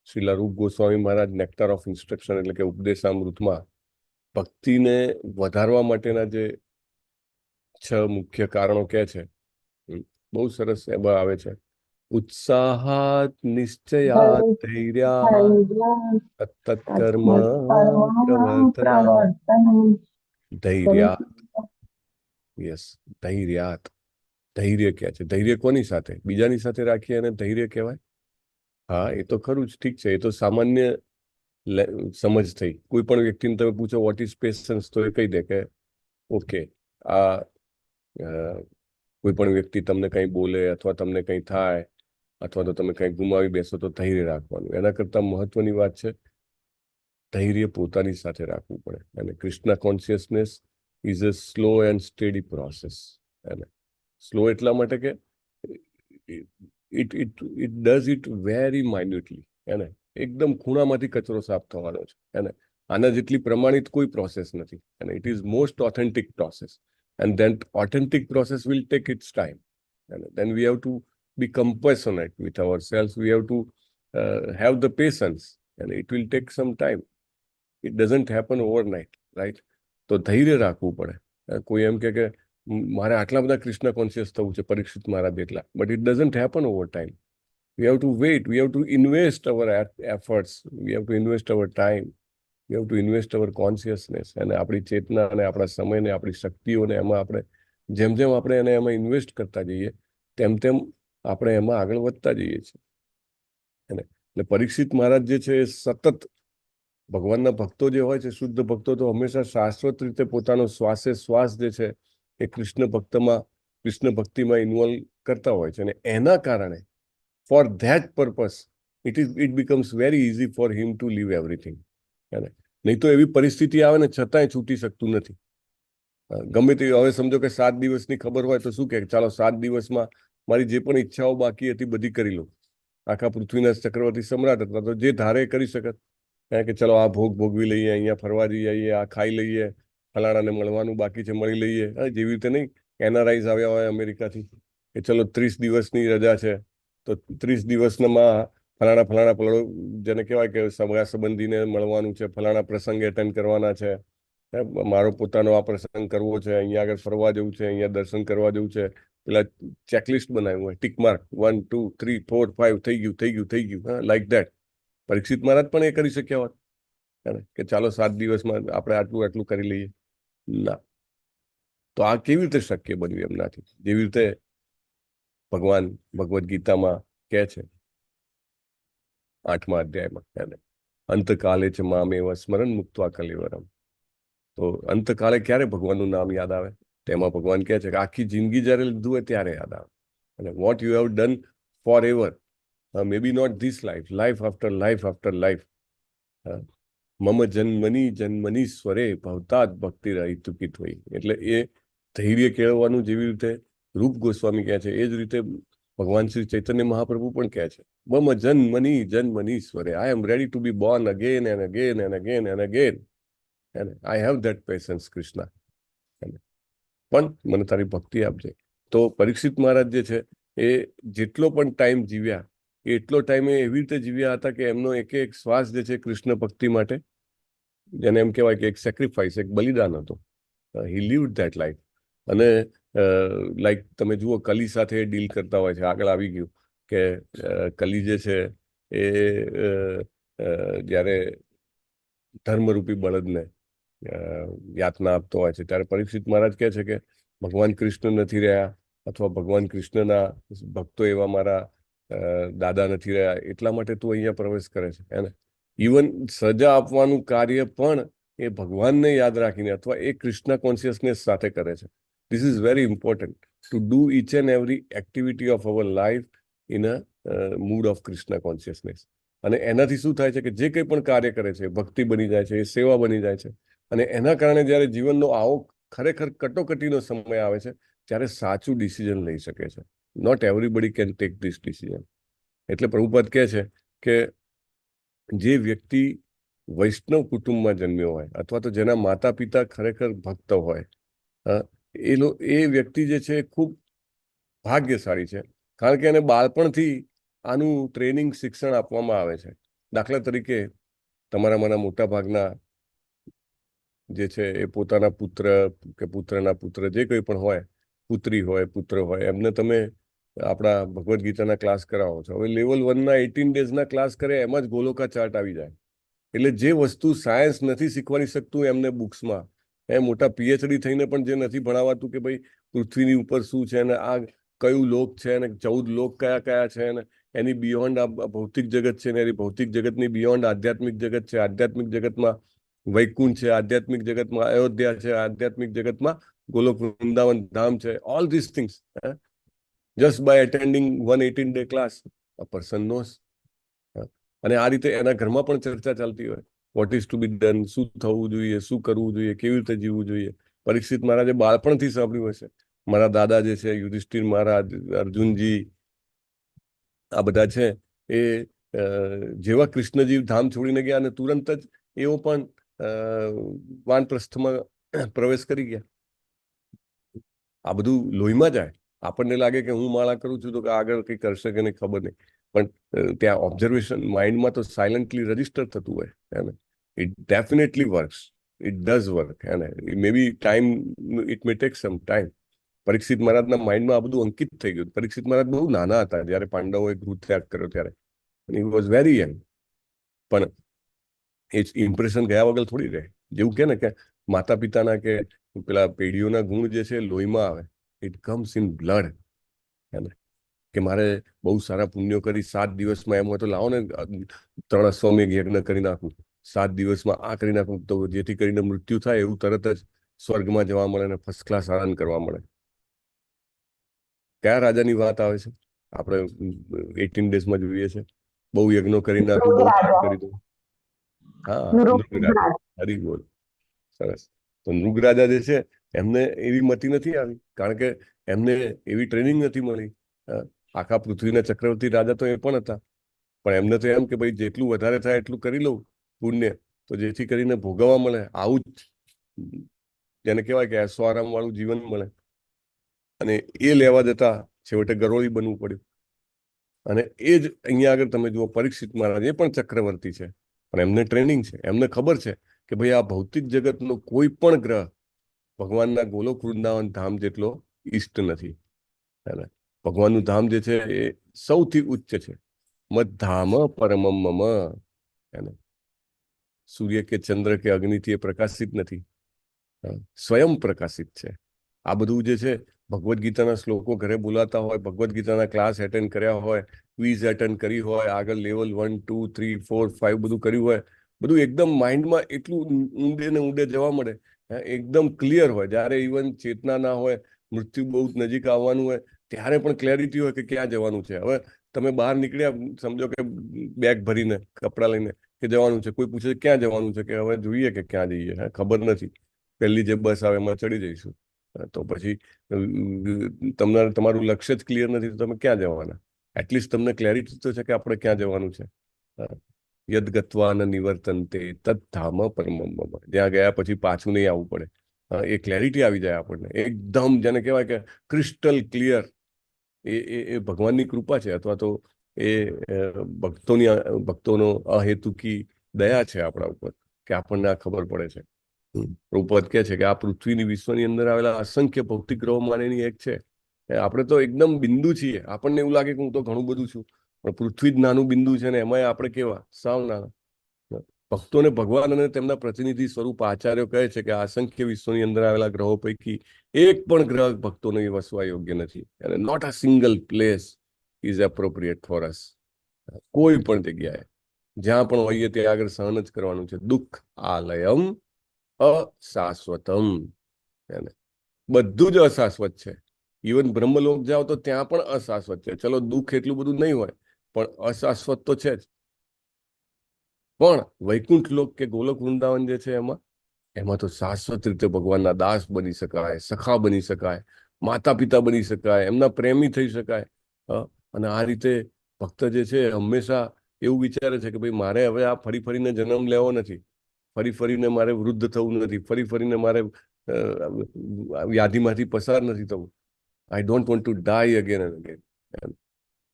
શ્રીલા રૂપ ગોસ્વામી મહારાજ નેક્ટર ઓફ ઇન્સ્ટ્રક્શન એટલે કે ઉપદેશામૃતમાં ભક્તિને વધારવા માટેના જે 6 મુખ્ય કારણો કહે છે, બહુ સરસ એમાં આવે છે. ઉત્સાહાત નિશ્ચયાત ધૈર્યાત તત્કર્મ પ્રવર્તનાત ધૈર્યાત. યસ, ધૈર્યાત. ધૈર્ય ક્યાં છે? ધૈર્ય કોની સાથે? બીજાની સાથે રાખીએ અને ધૈર્ય કહેવાય? હા, એ તો ખરું જ. ઠીક છે, એ તો સામાન્ય સમજ થઈ. કોઈ પણ વ્યક્તિને તમે પૂછો વોટ ઇઝ પેશન્સ, તો એ કહી દે કે ઓકે, આ કોઈ પણ વ્યક્તિ તમને કંઈ બોલે અથવા તમને કંઈ થાય અથવા તો તમે કંઈ ગુમાવી બેસો તો ધૈર્ય રાખવાનું. એના કરતાં મહત્વની વાત છે ધૈર્ય પોતાની સાથે રાખવું પડે. અને Krishna consciousness is a slow and steady process. અને સ્લો એટલા માટે કે ઇટ ડઝ ઇટ વેરી માઇન્યુટલી. એને એકદમ ખૂણામાંથી કચરો સાફ થવાનો છે. એને આના જેટલી પ્રમાણિત કોઈ પ્રોસેસ નથી. અને it is most authentic process. And that authentic process will take its time. And then we have to be compassionate with ourselves. We have to have the patience, and it will take some time. It doesn't happen overnight, right? તો ધૈર્ય રાખવું પડે. કોઈ એમ કે મારે આટલા બધા Krishna conscious થવું છે, પરીક્ષિત મહારાજ એટલા, but it doesn't happen over time. We have to wait. We have to invest our efforts. We have to invest our time. We have to invest our consciousness. અને આપણી ચેતના અને આપણા સમયને, આપણી શક્તિઓને એમાં આપણે જેમ જેમ આપણે એને એમાં ઇન્વેસ્ટ કરતા જઈએ તેમ તેમ આપણે એમાં આગળ વધતા જઈએ છીએ. એટલે પરીક્ષિત મહારાજ જે છે એ સતત ભગવાનના ભક્તો જે હોય છે, શુદ્ધ ભક્તો, તો હંમેશા શાશ્વત રીતે પોતાનો શ્વાસે શ્વાસ જે છે એ કૃષ્ણ ભક્તિમાં ઇન્વોલ્વ કરતા હોય છે. અને એના કારણે for that purpose it becomes very easy for him to leave everything. નહીં તો એવી પરિસ્થિતિ આવે ને છતાંય છૂટી શકતું નથી. ગમે તે, હવે સમજો કે 7 દિવસની ખબર હોય તો શું કે ચાલો 7 દિવસમાં મારી જે પણ ઈચ્છાઓ બાકી હતી બધી કરી લો. આખા પૃથ્વીના ચક્રવર્તી સમ્રાટ હતા તો જે ધારે કરી શકત કે ચલો આ ભોગ ભોગવી લઈએ, અહીંયા ફરવા જઈ આવીએ, આ ખાઈ લઈએ, ફલાણાને મળવાનું બાકી છે મળી લઈએ. જેવી રીતે નહીં, એનઆરઆઈઝ આવ્યા હોય અમેરિકાથી કે ચલો 30 દિવસની રજા છે તો 30 દિવસમાં ફલાણા પલડો, જેને કહેવાય કે સગા સંબંધીને મળવાનું છે, ફલાણા પ્રસંગે એટેન્ડ કરવાના છે, મારો પોતાનો આ પ્રસંગ કરવો છે, અહીંયા આગળ ફરવા જવું છે, અહીંયા દર્શન કરવા જવું છે. પેલા ચેકલિસ્ટ બનાવ્યું હોય, ટીક માર્ક 1 2 3 4 5 થઈ ગયું. Like that. પરીક્ષિત મહારાજ પણ એ કરી શક્યા હોત કે ચાલો 7 દિવસમાં આપણે આટલું કરી લઈએ. ના. તો આ કેવી રીતે શક્ય બન્યું એમનાથી? જેવી રીતે ભગવાન ભગવદ્ ગીતામાં કહે છે 8મા અધ્યાયમાં, અંતકાલે છે મામેવ સ્મરણ મુક્ત્વા કલેવરમ. તો અંતકાળે ક્યારે ભગવાનનું નામ યાદ આવે? તેમાં ભગવાન કહે છે કે આખી જિંદગી જ્યારે લીધું હોય ત્યારે યાદ આવે. અને what you have done for ever, may be not this life, life after life. મમ જન્મનીશ્વરે ભવતાદ ભક્તિ રહિતુકિત હોય. એટલે એ ધૈર્ય કેળવવાનું જેવી રીતે રૂપ ગોસ્વામી કહે છે, એ જ રીતે ભગવાન શ્રી ચૈતન્ય મહાપ્રભુ પણ કહે છે, મમ જન્મનીશ્વરે, I am ready to be born again and again and again and again. I have that patience Krishna. પણ મને તારી ભક્તિ આપજે. તો પરીક્ષિત મહારાજ જે છે એ જેટલો પણ ટાઈમ જીવ્યા એટલો ટાઈમે એવી રીતે જીવ્યા હતા કે એમનો એક શ્વાસ જે છે કૃષ્ણ ભક્તિ માટે, જેને એમ કહેવાય કે એક સેક્રિફાઈસ, એક બલિદાન હતો. હી લીવ્ડ ધેટ લાઈફ. અને લાઈક તમે જુઓ, કલી સાથે ડીલ કરતા હોય છે. આગળ આવી ગયું કે કલી જે છે એ જ્યારે ધર્મરૂપી બળદને યાતના આપતો હોય છે ત્યારે પરીક્ષિત મહારાજ કહે છે કે ભગવાન કૃષ્ણ નથી રહ્યા અથવા ભગવાન કૃષ્ણના ભક્તો એવા મારા દાદા નથી રહ્યા, એટલા માટે તું અહીંયા પ્રવેશ કરે છે. એને ઇવન સજા આપવાનું કાર્ય પણ એ ભગવાનને યાદ રાખીને અથવા એ કૃષ્ણ કોન્શિયસનેસ સાથે કરે છે. This is very important to do each and every activity of our life in a mood off Krishna consciousness. અને એનાથી શું થાય છે કે જે કંઈ પણ કાર્ય કરે છે ભક્તિ બની જાય છે, એ સેવા બની જાય છે. અને એના કારણે જ્યારે જીવનનો આવો ખરેખર કટોકટીનો સમય આવે છે ત્યારે સાચું ડિસિઝન લઈ શકે છે. Not everybody can take this decision. એટલે પ્રભુપાદ કહે છે કે જે વ્યક્તિ વૈષ્ણવ કુટુંબમાં જન્મ્યો હોય અથવા તો જેના માતા પિતા ખરેખર ભક્ત હોય, એ વ્યક્તિ જે છે ખૂબ ભાગ્યશાળી છે, કારણ કે એને બાળપણથી આનું ટ્રેનિંગ શિક્ષણ આપવામાં આવે છે. દાખલા તરીકે તમારામાંના મોટા ભાગના જે છે એ પોતાના પુત્ર કે પુત્રના પુત્ર જે કોઈ પણ હોય, પુત્રી હોય પુત્ર હોય, એમને તમે આપણા ભગવદ્ ગીતાના ક્લાસ કરાવો છો. હવે લેવલ 1ના 18 ડેઝના ક્લાસ કરે એમાં જ ગોલોકા ચાર્ટ આવી જાય. એટલે જે વસ્તુ સાયન્સ નથી શીખવાડી શકતું એમને બુક્સમાં, એ મોટા પીએચડી થઈને પણ જે નથી ભણાવાતું કે ભાઈ પૃથ્વીની ઉપર શું છે ને આ કયું લોક છે ને 14 લોક કયા કયા છે ને એની બિયોન્ડ આ ભૌતિક જગત છે ને એની ભૌતિક જગતની બિયોન્ડ આધ્યાત્મિક જગત છે, આધ્યાત્મિક જગતમાં વૈકુંઠ છે, આધ્યાત્મિક જગતમાં અયોધ્યા છે, આધ્યાત્મિક જગતમાં ગોલોક વૃંદાવન ધામ છે. All this things just by attending 118-day class a person knows. અને આ રીતે એના ઘરમાં પણ ચર્ચા ચાલતી હોય, what is to be done, શું થવું જોઈએ, શું કરવું જોઈએ, કેવી રીતે જીવવું જોઈએ. પરીક્ષિત મહારાજે બાળપણથી સાંભળ્યું હશે. મારા દાદા જે છે યુધિષ્ઠિર મહારાજ, અર્જુનજી, આ બધા છે એ જેવા કૃષ્ણજી ધામ છોડીને ગયા અને તુરંત જ એઓ પણ વાનપ્રસ્થમાં પ્રવેશ કરી ગયા. આ બધું લોહીમાં જાય. આપણને લાગે કે હું માળા કરું છું તો કે આગળ કંઈ કરશે કે નહીં ખબર નહીં, પણ ત્યાં ઓબ્ઝર્વેશન માઇન્ડમાં તો સાયલન્ટલી રજીસ્ટર થતું હોય. It definitely works, it does work. May be time, it may take some time. Parikshit મહારાજના માઇન્ડમાં આ બધું અંકિત થઈ ગયું. પરીક્ષિત મહારાજ બહુ નાના હતા જ્યારે પાંડવોએ ગૃહ ત્યાગ કર્યો ત્યારે. He was very young. પણ એ ઇમ્પ્રેશન ગયા વગર થોડી રહે. જેવું કે ને કે માતા પિતાના કે પેલા પેઢીઓના ગુણ જે છે લોહીમાં આવે. It comes in blood. કે મારે બહુ સારા પુણ્યો કરી 7 દિવસમાં એમ હોય તો લાવો ને 3 અશ્વમેઘ યજ્ઞ કરી નાખું, 7 દિવસમાં આ કરી નાખું, તો જેથી કરીને મૃત્યુ થાય એવું તરત જ સ્વર્ગમાં જવા મળે ને ફર્સ્ટ ક્લાસ આનંદ કરવા મળે. કયા રાજાની વાત આવે છે? આપણે 18 ડેઝમાં જોઈએ છે. બહુ યજ્ઞો કરી નાખું, બહુ કરી દઉં. હા, નૃગરાજા. હરી બોલ. સરસ. તો નૃગરાજા જે છે એમને એવી મતિ નથી આવી, કારણ કે એમને એવી ટ્રેનિંગ નથી મળી. આખા પૃથ્વીના ચક્રવર્તી રાજા તો એ પણ હતા, પણ એમને તો એમ કે ભાઈ જેટલું વધારે થાય એટલું કરી લઉં પુણ્ય, તો જેથી કરીને ભોગવવા મળે. આવું જ જેને કહેવાય કે એસો આરામ વાળું જીવન મળે. અને એ લેવા જતા છેવટે ગરોળી બનવું પડ્યું. અને એ જ અહીંયા આગળ તમે જુઓ, પરીક્ષિત મહારાજ એ પણ ચક્રવર્તી છે, પણ એમને ટ્રેનિંગ છે. એમને ખબર છે કે ભાઈ આ ભૌતિક જગતનો કોઈ પણ ગ્રહ ભગવાનના ગોલોક વૃંદાવન ધામ જેટલો ઈષ્ટ નથી. ભગવાનનું ધામ જે છે એ સૌથી ઉચ્ચ છે. મદ્ધામ પરમમ મમ. સૂર્ય કે ચંદ્ર કે અગ્નિથી એ પ્રકાશિત નથી, સ્વયં પ્રકાશિત છે. આ બધું જે છે ભગવદ્ ગીતાના શ્લોકો ઘરે બોલાતા હોય, ભગવદ્ ગીતાના ક્લાસ એટેન્ડ કર્યા હોય, ક્વિઝ એટેન્ડ કરી હોય, આગળ લેવલ 1, 2, 3, 4, 5 બધું કર્યું હોય, બધું એકદમ માઇન્ડમાં એટલું ઊંડે ને ઊંડે જવા મળે, એકદમ ક્લિયર હોય. જ્યારે ઇવન ચેતના ના હોય, મૃત્યુ બહુ નજીક આવવાનું હોય, ત્યારે પણ ક્લેરિટી હોય કે ક્યાં જવાનું છે. હવે તમે બહાર નીકળ્યા, સમજો કે બેગ ભરીને કપડાં લઈને કે જવાનું છે, કોઈ પૂછે ક્યાં જવાનું છે, કે હવે જોઈએ કે ક્યાં જઈએ, ખબર નથી, પહેલી જે બસ આવે એમાં ચડી જઈશું. તો પછી તમારું લક્ષ્ય જ ક્લિયર નથી તો તમે ક્યાં જવાના? એટલીસ્ટ તમને ક્લેરિટી તો છે કે આપણે ક્યાં જવાનું છે. યદ ગત્વા ન નિવર્તન્તે તદ ધામ પરમમ મમ. જ્યાં ગયા પછી પાછું નહીં આવવું પડે. એ ક્લેરિટી આવી જાય આપણને એકદમ, જેને કહેવાય કે ક્રિસ્ટલ ક્લિયર. એ ભગવાનની કૃપા છે, અથવા તો એ ભક્તોનો અહેતુકી દયા છે આપણા ઉપર, કે આપણને આ ખબર પડે છે. પ્રભુપાદ કહે છે કે આ પૃથ્વીની વિશ્વની અંદર આવેલા અસંખ્ય ભૌતિક ગ્રહો માનેની એક છે. આપણે તો એકદમ બિંદુ છીએ. આપણને એવું લાગે કે હું તો ઘણું બધું છું, પણ પૃથ્વી જ નાનું બિંદુ છે ને એમાં આપણે કેવા સાવ નાના. ભક્તોને ભગવાન અને તેમના પ્રતિનિધિ સ્વરૂપ આચાર્યો કહે છે કે અસંખ્ય વિશ્વની અંદર આવેલા ગ્રહો પૈકી એક પણ ગ્રહ ભક્તોને વસવા યોગ્ય નથી. અને not a single place is appropriate for us. કોઈ પણ જગ્યાએ જ્યાં પણ હોઈએ ત્યાં આગળ સહન જ કરવાનું છે. દુઃખ આલયમ અશાશ્વતમ. બધું જ અશાશ્વત છે. ઇવન બ્રહ્મલોક જાઓ તો ત્યાં પણ અશાશ્વત છે. ચલો દુઃખ એટલું બધું નહીં હોય, પણ અશાશ્વત તો છે જ. પણ વૈકુંઠ લોક કે ગોલોક વૃંદાવન જે છે એમાં તો શાશ્વત રીતે ભગવાનના દાસ બની શકાય, સખા બની શકાય, માતા પિતા બની શકાય, એમના પ્રેમી થઈ શકાય. અને આ રીતે ભક્ત જે છે હંમેશા એવું વિચારે છે કે ભાઈ મારે હવે આ ફરી ફરીને જન્મ લેવો નથી, ફરી ફરીને મારે વૃદ્ધ થવું નથી, ફરી ફરીને મારે વ્યાધિમાંથી પસાર નથી થવું. I don't want to die again and again.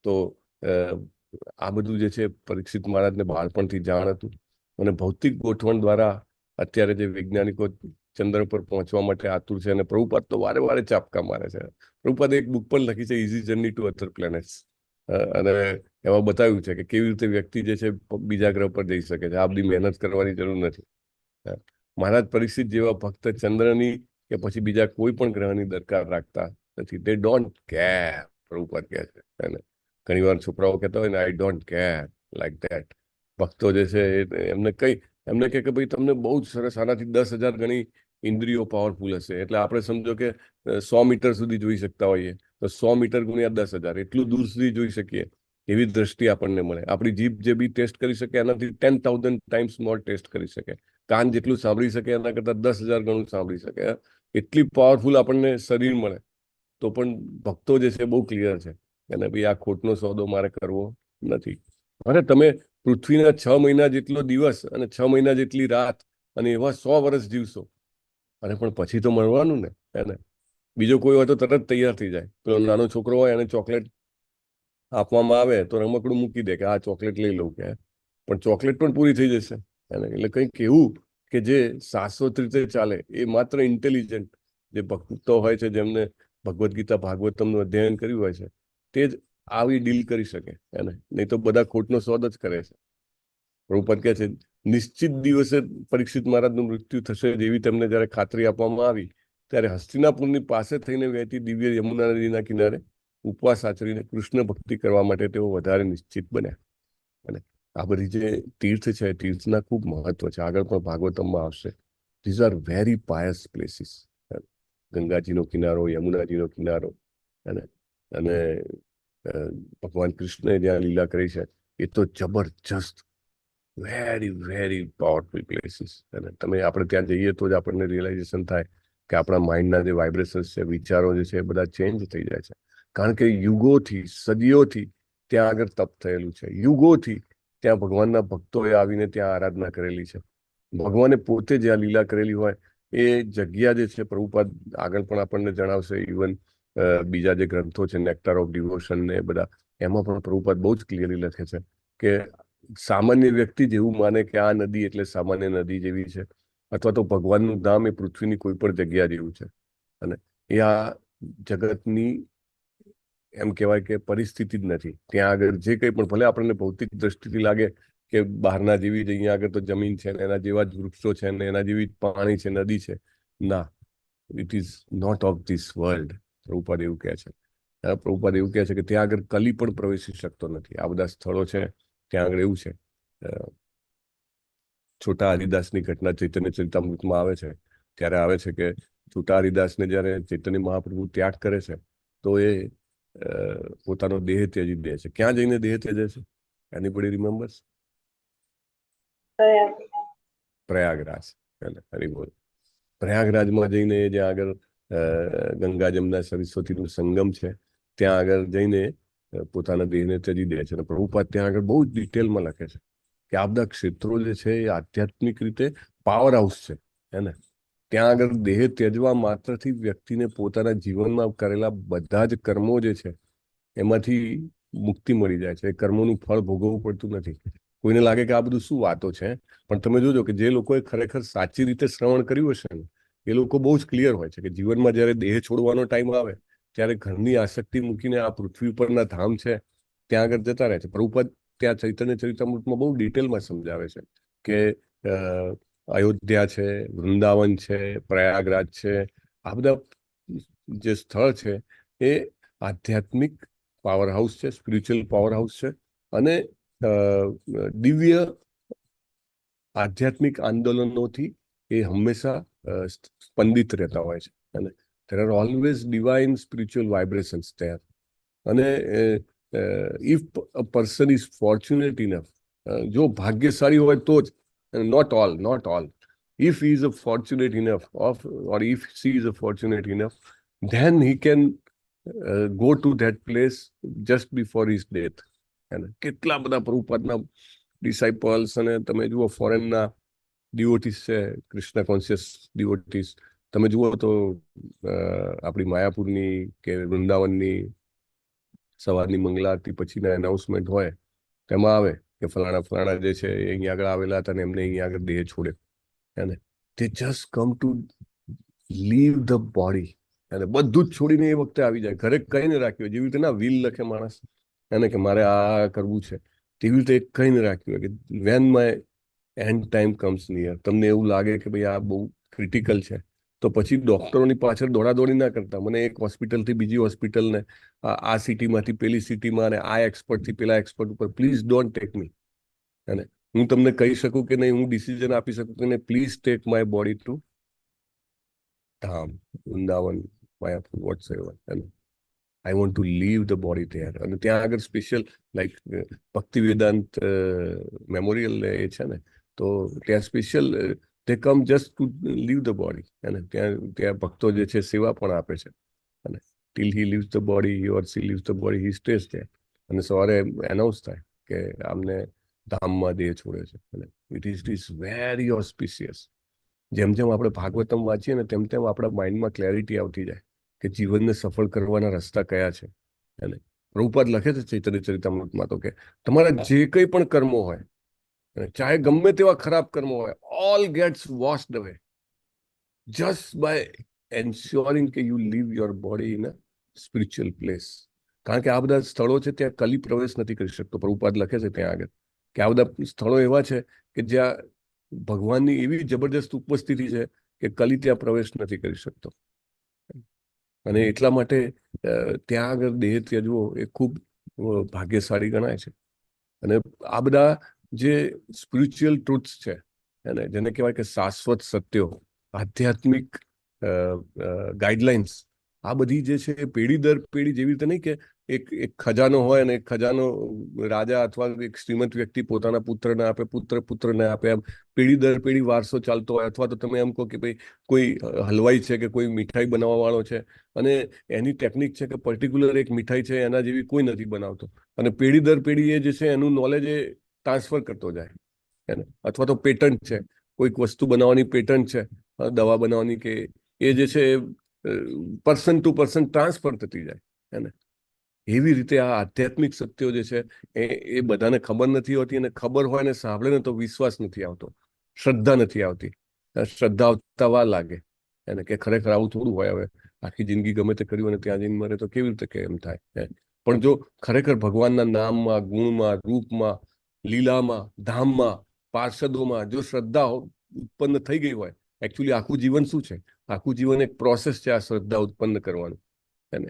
તો આ બધું જે છે પરીક્ષિત મહારાજને બાળપણથી જાણ હતું, અને ભૌતિક ગોઠવણ દ્વારા અત્યારે જે વૈજ્ઞાનિકો ચંદ્ર પર પહોંચવા માટે આતુર છે, અને પ્રભુપાદ તો વારે વારે ચાપકા મારે છે. પ્રભુપાદે એક બુક પણ લખી છે, easy journey to other planets, અને એમાં બતાવ્યું છે કે કેવી રીતે વ્યક્તિ જે છે બીજા ગ્રહ પર જઈ શકે છે. આ બધી મહેનત કરવાની જરૂર નથી. મહારાજ પરીક્ષિત જેવા ભક્ત ચંદ્રની કે પછી બીજા કોઈ પણ ગ્રહની દરકાર રાખતા નથી. દે ડોન્ટ કેર, પ્રભુપાદ કહે છે. ઘણી વાર છોકરાઓ કહેતા હોય ને, I don't care, like that. ભક્તો જે છે એમને કહે કે ભાઈ તમને બહુ જ સરસ, આનાથી 10,000 ગણી ઇન્દ્રિયો પાવરફુલ હશે, એટલે આપણે સમજો કે 100 મીટર સુધી જોઈ શકતા હોઈએ, તો 100 મીટર ગુણ્યા 10,000 એટલું દૂર સુધી જોઈ શકીએ એવી દ્રષ્ટિ આપણને મળે. આપણી જીભ જે બી ટેસ્ટ કરી શકે એનાથી 10,000 ટાઈમ્સ મોર ટેસ્ટ કરી શકે. કાન જેટલું સાંભળી શકે એના કરતાં 10,000 ગણું સાંભળી શકે. એટલી પાવરફુલ આપણને શરીર મળે. તો પણ ભક્તો જે છે બહુ ક્લિયર છે, અને ભાઈ આ ખોટનો સોદો મારે કરવો નથી. અરે તમે પૃથ્વીના 6 મહિના જેટલો દિવસ અને 6 મહિના જેટલી રાત અને એવા 100 વર્ષ જીવશો, અને પણ પછી તો મળવાનું ને, હે. બીજો કોઈ હોય તો તરત તૈયાર થઈ જાય. પેલો નાનો છોકરો હોય એને ચોકલેટ આપવામાં આવે તો રમકડું મૂકી દે કે આ ચોકલેટ લઈ લઉં, કે પણ ચોકલેટ પણ પૂરી થઈ જશે. એટલે કંઈક એવું કે જે શાશ્વત રીતે ચાલે, એ માત્ર ઇન્ટેલિજન્ટ જે ભક્તો હોય છે, જેમને ભગવદ્ ગીતા ભાગવતમનું અધ્યયન કર્યું હોય છે, તે જ આવી ડીલ કરી શકે. નહીં તો બધા ખોટનો સોદ જ કરે છે. પ્રભુપાદ કહે છે નિશ્ચિત દિવસે પરીક્ષિત મહારાજનું મૃત્યુ થશે જેવી તેમને જયારે ખાતરી આપવામાં આવી, ત્યારે હસ્તિનાપુરની પાસે થઈને વહેતી દિવ્ય યમુના નદીના કિનારે ઉપવાસ આચરીને કૃષ્ણ ભક્તિ કરવા માટે તેઓ વધારે નિશ્ચિત બન્યા. અને આ બધી જે તીર્થ છે, તીર્થના ખૂબ મહત્વ છે. આગળ પણ ભાગવતમમાં આવશે. These are very pious places. ગંગાજીનો કિનારો, યમુનાજીનો કિનારો, અને ભગવાન કૃષ્ણએ જ્યાં લીલા કરી છે એ તો જબરજસ્ત, વેરી વેરી પાવરફુલ પ્લેસીસ. અને આપણે ત્યાં જઈએ તો જ આપણને રિયલાઇઝેશન થાય કે આપણા માઇન્ડના જે વાઇબ્રેશન્સ છે, વિચારો જે છે, એ બધા ચેન્જ થઈ જાય છે. કારણ કે યુગોથી, સદીઓથી ત્યાં આગળ તપ થયેલું છે. યુગોથી ત્યાં ભગવાનના ભક્તોએ આવીને ત્યાં આરાધના કરેલી છે. ભગવાને પોતે જ્યાં લીલા કરેલી હોય એ જગ્યા જે છે, પ્રભુપાદ આગળ પણ આપણને જણાવશે. ઇવન બીજા જે ગ્રંથો છે, નેક્ટર ઓફ ડિવોશન ને બધા, એમાં પણ પ્રભુપાદ બહુ જ ક્લિયરલી લખે છે કે સામાન્ય વ્યક્તિ જેવું માને કે આ નદી એટલે સામાન્ય નદી જેવી છે, અથવા તો ભગવાનનું ધામ એ પૃથ્વીની કોઈ પણ જગ્યા જેવું છે. અને એ આ જગતની એમ કહેવાય કે પરિસ્થિતિ જ નથી. ત્યાં આગળ જે કંઈ પણ, ભલે આપણને ભૌતિક દ્રષ્ટિથી લાગે કે બહારના જેવી જ અહીંયા આગળ તો જમીન છે, ને એના જેવા જ વૃક્ષો છે, ને એના જેવી જ પાણી છે, નદી છે, ના, it is not of this world. Prabhupada એવું કહે છે. પ્રભુપાદ એવું કહે છે કે ત્યાં આગળ કલી પણ પ્રવેશી શકતો નથી. આ બધા સ્થળો છે ત્યાં આગળ એવું છે. છોટા હરિદાસની ઘટના ચૈતન્ય ચરિતામૃતમાં આવે છે. ત્યારે આવે છે કે છોટા હરિદાસને જ્યારે ચૈતન્ય મહાપ્રભુ ત્યાગ કરે છે તો એ પોતાનો દેહ ત્યજી દે છે. ક્યાં જઈને દેહ ત્યજે છે? Anybody remembers? પ્રયાગરાજ. હરિબોલ. પ્રયાગરાજમાં જઈને જ્યાં આગળ ગંગા જમના સરસ્વતીનું સંગમ છે, ત્યાં આગળ જઈને પોતાના દેહને ત્યજી દે છે. અને પ્રભુપાદ ત્યાં આગળ બહુ જ ડિટેલમાં લખે છે કે આ બધા ક્ષેત્રો જે છે એ આધ્યાત્મિક રીતે પાવર હાઉસ છે. ત્યાં આગળ દેહ ત્યજવા માત્રથી વ્યક્તિને પોતાના જીવનમાં કરેલા બધા જ કર્મો જે છે એમાંથી મુક્તિ મળી જાય છે. એ કર્મોનું ફળ ભોગવવું પડતું નથી. કોઈને લાગે કે આ બધું શું વાતો છે, પણ તમે જોજો કે જે લોકોએ ખરેખર સાચી રીતે શ્રવણ કર્યું હશે ને, એ લોકો બહુ જ ક્લિયર હોય છે કે જીવનમાં જ્યારે દેહ છોડવાનો ટાઈમ આવે ત્યારે ઘરની આસક્તિ મૂકીને આ પૃથ્વી ઉપરના ધામ છે ત્યાં આગળ જતા રહે છે. પ્રભુપાદ ત્યાં ચૈતન્ય ચરિતામૃતમાં બહુ ડિટેલમાં સમજાવે છે કે અયોધ્યા છે, વૃંદાવન છે, પ્રયાગરાજ છે, આ બધા જે સ્થળ છે એ આધ્યાત્મિક પાવર હાઉસ છે, સ્પિરિચ્યુઅલ પાવર હાઉસ છે. અને દિવ્ય આધ્યાત્મિક આંદોલનોથી એ હંમેશા સ્પંદિત રહેતા હોય છે. અને there are always divine spiritual vibrations there. અને if a person is fortunate enough, જો ભાગ્યશાળી હોય તો જ, not all, if he is a fortunate enough or if she is a fortunate enough, then he can go to that place just before his death. એને કેટલા બધા પ્રભુપાદના disciples, અને તમે જુઓ ફોરેનના ડિવોટીસ છે, કૃષ્ણ કોન્શિયસ ડિવોટીસ, તમે જુઓ તો આપણી માયાપુરની કે વૃંદાવનની સવારની મંગલા આરતી પછીના એનાઉન્સમેન્ટ હોય, તેમાં આવે કે ફલાણા ફલાણા જે છે એ અહીંયા આગળ આવેલા હતા અને એમને અહીંયા આગળ દેહ છોડ્યો. અને તે just come to leave the body, અને બધું જ છોડીને એ વખતે આવી જાય. ઘરે કઈ ને રાખ્યું જેવી રીતે ના વિલ લખે માણસ એને કે મારે આ કરવું છે, તેવી રીતે કઈ ને રાખ્યું કે when my end time comes near, તમને એવું લાગે કે ભાઈ આ બહુ ક્રિટિકલ છે, તો પછી ડોક્ટરોની પાછળ દોડાદોડી ના કરતા, મને એક હોસ્પિટલથી બીજી હોસ્પિટલને, આ સિટીમાંથી પેલી સિટીમાં, અને આ એક્સપર્ટથી પેલા એક્સપર્ટ ઉપર, પ્લીઝ ડોન્ટ ટેક મી. અને હું તમને કહી શકું કે નહીં, હું ડિસિઝન આપી શકું કે નહીં, please take my body to ધામ, વૃંદાવન, માયાપુર, વોટ્સએવર. અને I want to leave the body there. અને ત્યાં આગળ સ્પેશિયલ લાઈક ભક્તિ વેદાંત મેમોરિયલ એ છે ને, તો ત્યાં સ્પેશિયલ તે come just to leave the body. અને ત્યાં ભક્તો જે છે સેવા પણ આપે છે. અને till he leaves the body, he or she leaves the body, he stays there. અને સવારે એનાઉન્સ થાય કે આમને ધામમાં દેહ છોડે છે. અને ઇટ ઇઝ વેરી ઓસ્પિશિયસ. જેમ જેમ આપણે ભાગવતમ વાંચીએ ને તેમ તેમ આપણા માઇન્ડમાં ક્લેરિટી આવતી જાય કે જીવનને સફળ કરવાના રસ્તા કયા છે. અને પ્રભુપાદ લખે છે ચૈતન્ય ચરિતામૃતમાં તો કે તમારા જે કંઈ પણ કર્મો હોય, ચાહે ગમે તેવા ખરાબ કર્મો હોય, all gets washed away just by ensuring કે you leave your body in a spiritual place. કારણ કે આ બધા સ્થળો છે ત્યાં કલી પ્રવેશ નથી કરી શકતો. પ્રભુપાદ લખે છે ત્યાં આગળ કે આ બધા સ્થળો એવા છે કે જ્યાં ભગવાનની એવી જબરદસ્ત ઉપસ્થિતિ છે કે કલી ત્યાં પ્રવેશ નથી કરી શકતો. અને એટલા માટે ત્યાં આગળ દેહ ત્યજવો એ ખૂબ ભાગ્યશાળી ગણાય છે. અને આ બધા જે સ્પિરિચ્યુઅલ ટ્રુથ્સ છે, અને જેને કહેવાય કે શાશ્વત સત્યો, આધ્યાત્મિક ગાઈડલાઇન્સ, આ બધી જે છે એ પેઢી દર પેઢી, જેવી રીતે નહીં કે એક ખજાનો હોય અને એક ખજાનો રાજા અથવા એક શ્રીમંત વ્યક્તિ પોતાના પુત્રને આપે, પુત્રને આપે, એમ પેઢી દર પેઢી વારસો ચાલતો હોય. અથવા તો તમે એમ કહો કે ભાઈ કોઈ હલવાઈ છે કે કોઈ મીઠાઈ બનાવવા વાળો છે, અને એની ટેકનિક છે કે પર્ટિક્યુલર એક મીઠાઈ છે એના જેવી કોઈ નથી બનાવતો, અને પેઢી દર પેઢી એ જે છે એનું નોલેજ એ ટ્રાન્સફર કરતો જાય. અથવા તો પેટન્ટ છે, કોઈક વસ્તુ બનાવવાની પેટન્ટ છે, દવા બનાવવાની, કે એ જે છે પર્સન ટુ પર્સન ટ્રાન્સફર થતી જાય. એને એવી રીતે આ આધ્યાત્મિક સત્યો જે છે એ બધાને ખબર નથી હોતી, અને ખબર હોય ને સાંભળે ને તો વિશ્વાસ નથી આવતો, શ્રદ્ધા નથી આવતી. શ્રદ્ધા આવતા વાર લાગે એને કે ખરેખર આવું થોડું હોય, હવે આખી જિંદગી ગમે તે કર્યું અને ત્યાં જઈને મરે તો કેવી રીતે કે એમ થાય. પણ જો ખરેખર ભગવાનના નામમાં, ગુણમાં, રૂપમાં, લીલામાં, ધામમાં, પાર્ષદોમાં જો શ્રદ્ધા ઉત્પન્ન થઈ ગઈ હોય, એકચ્યુઅલી આખું જીવન શું છે? આખું જીવન એક પ્રોસેસ છે આ શ્રદ્ધા ઉત્પન્ન કરવાનું. એને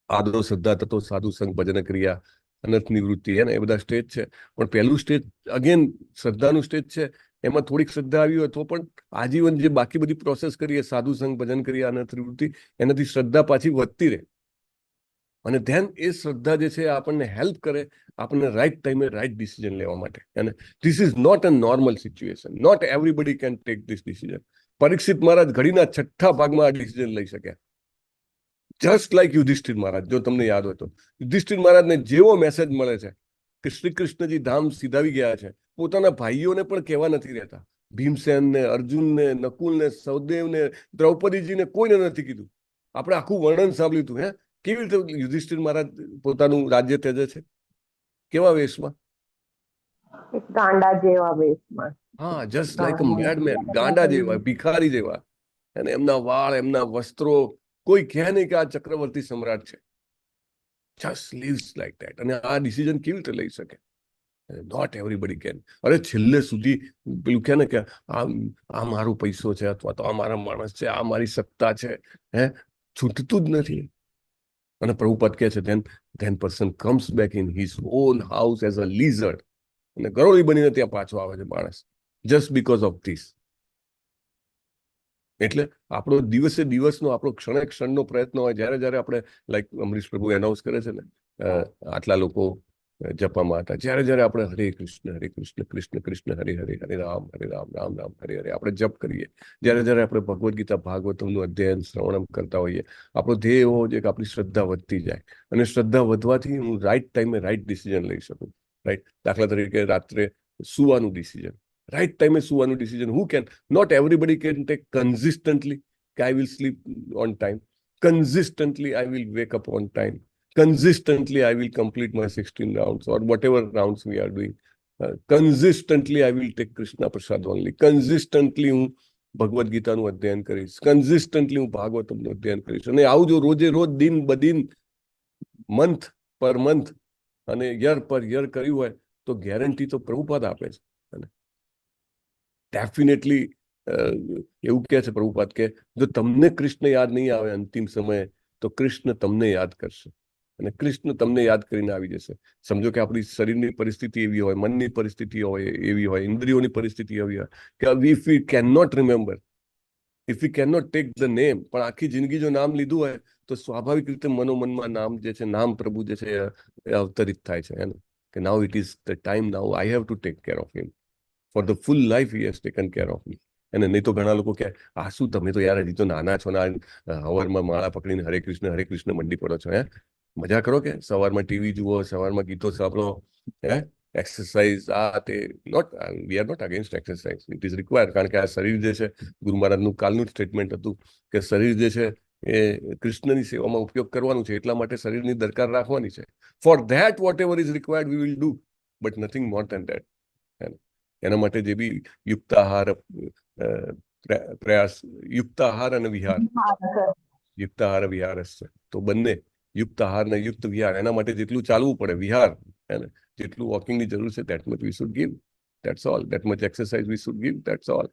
આદરો શ્રદ્ધા તત્વ સાધુ સંગ ભજન ક્રિયા, અનર્થ નિવૃત્તિ, એ બધા સ્ટેજ છે. પણ પહેલું સ્ટેજ અગેન શ્રદ્ધાનું સ્ટેજ છે. એમાં થોડીક શ્રદ્ધા આવી હોય તો પણ આજીવન જે બાકી બધી પ્રોસેસ કરીએ, સાધુ સંગ ભજન ક્રિયા, અનર્થ નિવૃત્તિ, એનાથી શ્રદ્ધા પાછી વધતી રહે. અને ધેન એ શ્રદ્ધા જે છે આપણને હેલ્પ કરે આપણને રાઈટ ટાઈમે રાઈટ ડિસિઝન લેવા માટે. અને this is not a normal situation. Not everybody can take this decision. Parikshit Maharaj ઘડીના 6થા ભાગમાં આ ડિસિઝન લઈ શક્યા. Just like Yudhishthir Maharaj. જો તમને યાદ હોય તો યુધિષ્ઠિર મહારાજને જેવો મેસેજ મળે છે કે શ્રી કૃષ્ણજી ધામ સીધાવી ગયા છે, પોતાના ભાઈઓને પણ કહેવા નથી રહેતા. ભીમસેનને, અર્જુનને, નકુલને, સહદેવને, દ્રૌપદીજીને કોઈને નથી કીધું. આપણે આખું વર્ણન સાંભળ્યું હતું. કેવી રીતે યુધિષ્ઠિર મહારાજ પોતાનું રાજ્ય ત્યજે છે? કેવા વેશમાં? ગાંડા જેવા વેશમાં. હા, જસ્ટ લાઈક અ મેડમેન. ગાંડા જેવા, ભિખારી જેવા. અને એમના વાળ, એમના વસ્ત્રો, કોઈ કહે નહીં કે આ ચક્રવર્તી સમ્રાટ છે. Just leaves like that. અને આ ડિસિઝન કેવી રીતે લઈ શકે? Not everybody can. અરે છેલ્લે સુધી પેલું કહે ને કે આ મારો પૈસો છે, અથવા તો આ મારા માણસ છે, આ મારી સત્તા છે, છૂટતું જ નથી. અને પ્રભુપાદ કહે છે then person comes back in his own house as a lizard. અને ગરોળી બનીને ત્યાં પાછો આવે છે માણસ, જસ્ટ બીકોઝ ઓફ ધીસ. એટલે આપણો દિવસે દિવસનો, આપણો ક્ષણે ક્ષણનો પ્રયત્ન હોય, જ્યારે આપણે લાઈક અમરીશ પ્રભુ એનાઉન્સ કરે છે ને, આટલા લોકો જપમાં હતા, જ્યારે આપણે હરે કૃષ્ણ કૃષ્ણ કૃષ્ણ હરે હરે, હરે રામ રામ રામ હરે હરે આપણે જપ કરીએ, જ્યારે આપણે ભગવદ્ ગીતા ભાગવતમનું અધ્યયન શ્રવણ કરતા હોઈએ, આપણો ધ્યેય એવો હોય કે આપણી શ્રદ્ધા વધતી જાય, અને શ્રદ્ધા વધવાથી હું રાઈટ ટાઈમે રાઈટ ડિસિઝન લઈ શકું. રાઈટ, દાખલા તરીકે રાત્રે સુવાનું ડિસિઝન, રાઈટ ટાઈમે સુવાનું decision. Who can, not everybody can take consistently કે I will sleep on time, consistently I will wake up on time, consistently I will complete my 16 rounds or whatever rounds we are doing, consistently I will take Krishna Prasad only, consistently હું ભગવદ્ ગીતાનું અધ્યયન કરીશ, consistently હું ભાગવતમનું અધ્યયન કરીશ, અને આવું જો રોજે રોજ દિન બદિન મંથ પર મંથ અને યર પર યર કર્યું હોય તો ગેરંટી તો પ્રભુપાદ આપે છે. અને ડેફિનેટલી એવું કહે છે પ્રભુપાદ કે જો તમને કૃષ્ણ યાદ નહીં આવે અંતિમ સમયે તો કૃષ્ણ તમને યાદ કરશે, અને કૃષ્ણ તમને યાદ કરીને આવી જશે. સમજો કે આપણી શરીરની પરિસ્થિતિ એવી હોય, મનની પરિસ્થિતિ હોય એવી હોય, ઇન્દ્રિયોની પરિસ્થિતિ એવી હોય કે if we can not remember, if we can not take the name, પણ આખી જિંદગી જો નામ લીધું હોય તો સ્વાભાવિક રીતે મનોમનમાં નામ જે છે, નામ પ્રભુ જે છે એ અવતરિત થાય છે, એમ કે now it is the time, now I have to take care of him, for the full life he has taken care of me. અને નહીં તો ઘણા લોકો કે આ શું તમે તો યાર હજી તો નાના છો ને સવારમાં માળા પકડીને હરે કૃષ્ણ મંડી પડો છો, મજા કરો કે સવારમાં ટીવી જુઓ, સવારમાં ગીતો સાંભળો, એક્સરસાઇઝ આ તે. Not, we are not against exercise, it is required, કારણ કે આ શરીર જે છે, ગુરુ મહારાજનું કાલનું સ્ટેટમેન્ટ હતું કે શરીર જે છે એ કૃષ્ણની સેવામાં ઉપયોગ કરવાનું છે, એટલા માટે શરીરની દરકાર રાખવાની છે. For that whatever is required we will do, but nothing more than that. એના માટે જે બી યુક્ત આહાર પ્રયાસ, યુક્ત આહાર અને વિહાર, યુક્ત આહાર વિહાર હશે, તો બંને યુક્ત આહાર ને યુક્ત વિહાર, એના માટે જેટલું ચાલવું પડે વિહાર, જેટલું વોકિંગની જરૂર છે that much we should give, that's all, that much exercise we should give, that's all.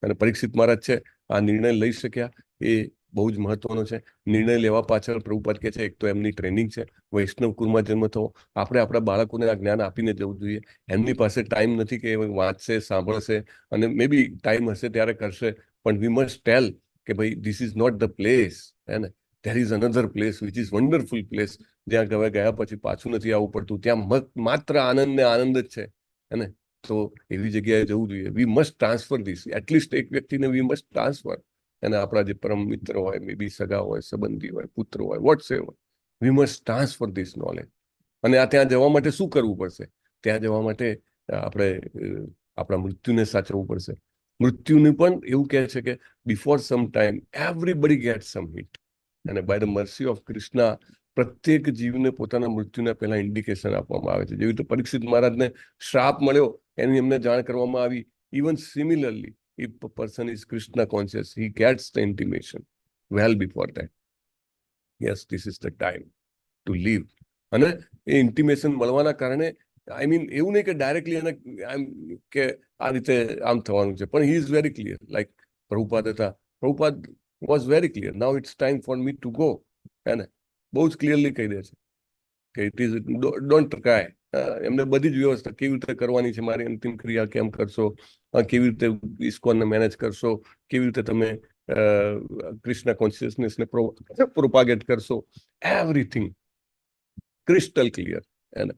અને પરીક્ષિત મહારાજ છે આ નિર્ણય લઈ શક્યા એ બહુ જ મહત્વનો છે. નિર્ણય લેવા પાછળ પ્રભુપાદ કહે છે એક તો એમની ટ્રેનિંગ છે, વૈષ્ણવ કુળમાં જન્મ થવો, આપણે આપણા બાળકોને આ જ્ઞાન આપીને જવું જોઈએ. એમની પાસે ટાઈમ નથી કે વાંચશે, સાંભળશે, અને મે બી ટાઈમ હશે ત્યારે કરશે, પણ વી મસ્ટ ટેલ કે ભાઈ this is not the place, ને there is another place which is wonderful place, જ્યાં ગયા પછી પાછું નથી આવવું પડતું, ત્યાં માત્ર આનંદ ને આનંદ જ છે, ને તો એવી જગ્યાએ જવું જોઈએ. વી મસ્ટ ટ્રાન્સફર ધીસ, એટલીસ્ટ એક વ્યક્તિને વી મસ્ટ ટ્રાન્સફર, અને આપણા જે પરમ મિત્ર હોય, મે બી સગા હોય, સંબંધી હોય, પુત્ર હોય, whatsoever, we must transfer this knowledge. અને આ ત્યાં જવા માટે શું કરવું પડશે? ત્યાં જવા માટે આપણે આપણા મૃત્યુને સાચવવું પડશે. મૃત્યુને પણ એવું કહે છે કે before some time everybody get some hit, અને by the mercy of Krishna પ્રત્યેક જીવને પોતાના મૃત્યુના પહેલા ઇન્ડિકેશન આપવામાં આવે છે. જેવી રીતે પરીક્ષિત મહારાજને શ્રાપ મળ્યો એની એમને જાણ કરવામાં આવી. Even similarly if a person is Krishna conscious, he gets the intimation well before that. Yes, this is the time to live. અને એ ઇન્ટિમેશન મળવાના કારણે આઈ મીન એવું નહીં કે ડાયરેક્ટલી એને કે આ રીતે આમ થવાનું છે, પણ he is very clear. Like Prabhupada હતા, Prabhupada was very clear, now it's time for me to go, એને બહુ જ ક્લિયરલી કહી દે છે કે ઇટ ઇઝ ડોન્ટ ટ્રાય. એમને બધી જ વ્યવસ્થા કેવી રીતે કરવાની છે, મારી અંતિમ ક્રિયા કેમ કરશો, કેવી રીતે ઇસ્કોનને મેનેજ કરશો, કેવી રીતે તમે કૃષ્ણ કોન્શિયસનેસને પ્રોપાગેટ કરશો, એવરીથિંગ ક્રિસ્ટલ ક્લિયર. એને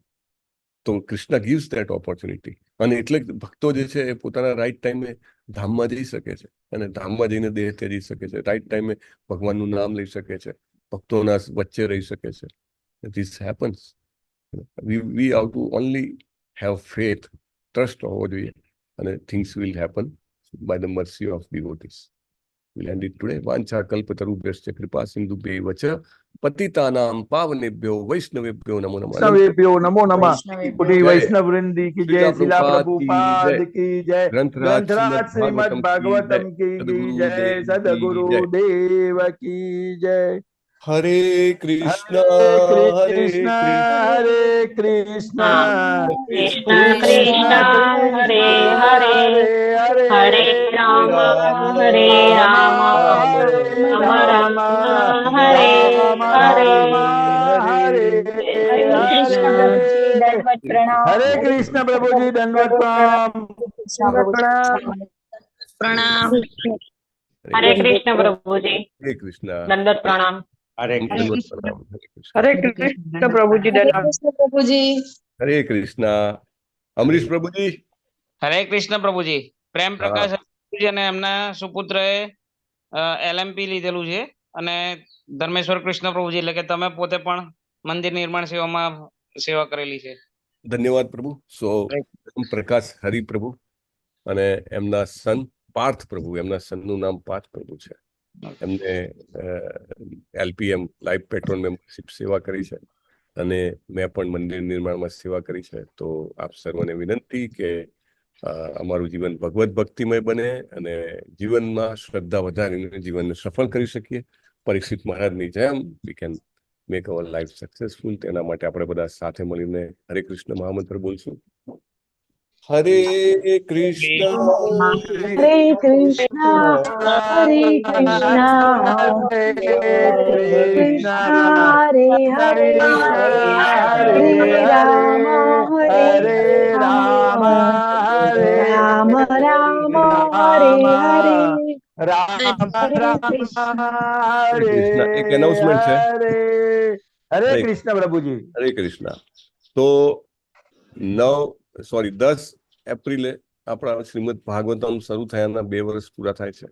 તો કૃષ્ણ ગિવ્સ ધેટ ઓપોર્ચ્યુનિટી, અને એટલે ભક્તો જે છે એ પોતાના રાઈટ ટાઈમે ધામમાં જઈ શકે છે, અને ધામમાં જઈને દેહ ત્યજી શકે છે, રાઈટ ટાઈમે ભગવાનનું નામ લઈ શકે છે, ભક્તોના વચ્ચે રહી શકે છે. This happens. We have to only have faith, trust હોવો જોઈએ, અને things will happen by the mercy of devotees. We'll end it today. વાંછા કલ્પતરુભ્યશ્ચ કૃપા સિંધુભ્યૈવ ચ પતિતાનાં પાવનેભ્યો વૈષ્ણવેભ્યો નમો નમઃ. વૈષ્ણવેભ્યો નમો નમઃ. કોટી વૈષ્ણવ વૃંદી કી જય, શિલા પ્રભુપાદ કી જય, ગ્રંથરાજ શ્રીમદ ભાગવતમ કી જય, સદગુરુ દેવ કી જય. હરે કૃષ્ણ હરે કૃષ્ણ કૃષ્ણ કૃષ્ણ હરે હરે, હરે રામ હરે રામ, રામ રામ હરે હરે. હરે કૃષ્ણ પ્રભુજી, દંડવત પ્રણામ. પ્રણામ. હરે કૃષ્ણ પ્રભુજી, હરે કૃષ્ણ, દંડવત પ્રણામ. હરે દંડવત પ્રણામ. હરે કૃષ્ણ પ્રભુજી, હરે કૃષ્ણ પ્રભુજી. હરે કૃષ્ણ. અમરીશ પ્રભુજી. હરે કૃષ્ણ પ્રભુજી. પ્રેમ હા. પ્રકાશ પ્રભુજી અને એમના સુપુત્રએ LMP લીધેલું છે અને ધર્મેશ્વર કૃષ્ણ પ્રભુજી એટલે કે તમે પોતે પણ મંદિર નિર્માણ સેવામાં સેવા કરેલી છે. ધન્યવાદ પ્રભુ. સો પ્રકાશ હરિ પ્રભુ અને એમના સન પાર્થ પ્રભુ, એમના સનનું નામ પાર્થ પ્રભુ છે. એમને LPM લાઈફ પેટ્રોન મેમ્બરશિપ સેવા કરી છે અને મેં પણ મંદિર નિર્માણમાં સેવા કરી છે. તો આપ સર્વને વિનંતી કે અમારું જીવન ભગવત ભક્તિમય બને અને જીવનમાં શ્રદ્ધા વધારીને જીવનને સફળ કરી શકીએ. પરીક્ષિત મહારાજની જેમ we can make our life successful. તેના માટે આપણે બધા સાથે મળીને હરે કૃષ્ણ મહામંત્ર બોલશું. હરે કૃષ્ણ હરે કૃષ્ણ હરે કૃષ્ણ કૃષ્ણ હરે હરે હરે રામ હરે રામ રામ રામ હરે હરે હરે કૃષ્ણ. એક એનાઉન્સમેન્ટ છે. હરે કૃષ્ણ પ્રભુજી. હરે કૃષ્ણ. તો 10 એપ્રિલે આપણા શ્રીમદ ભાગવતમ શરૂ થયાના 2 વર્ષ પૂરા થાય છે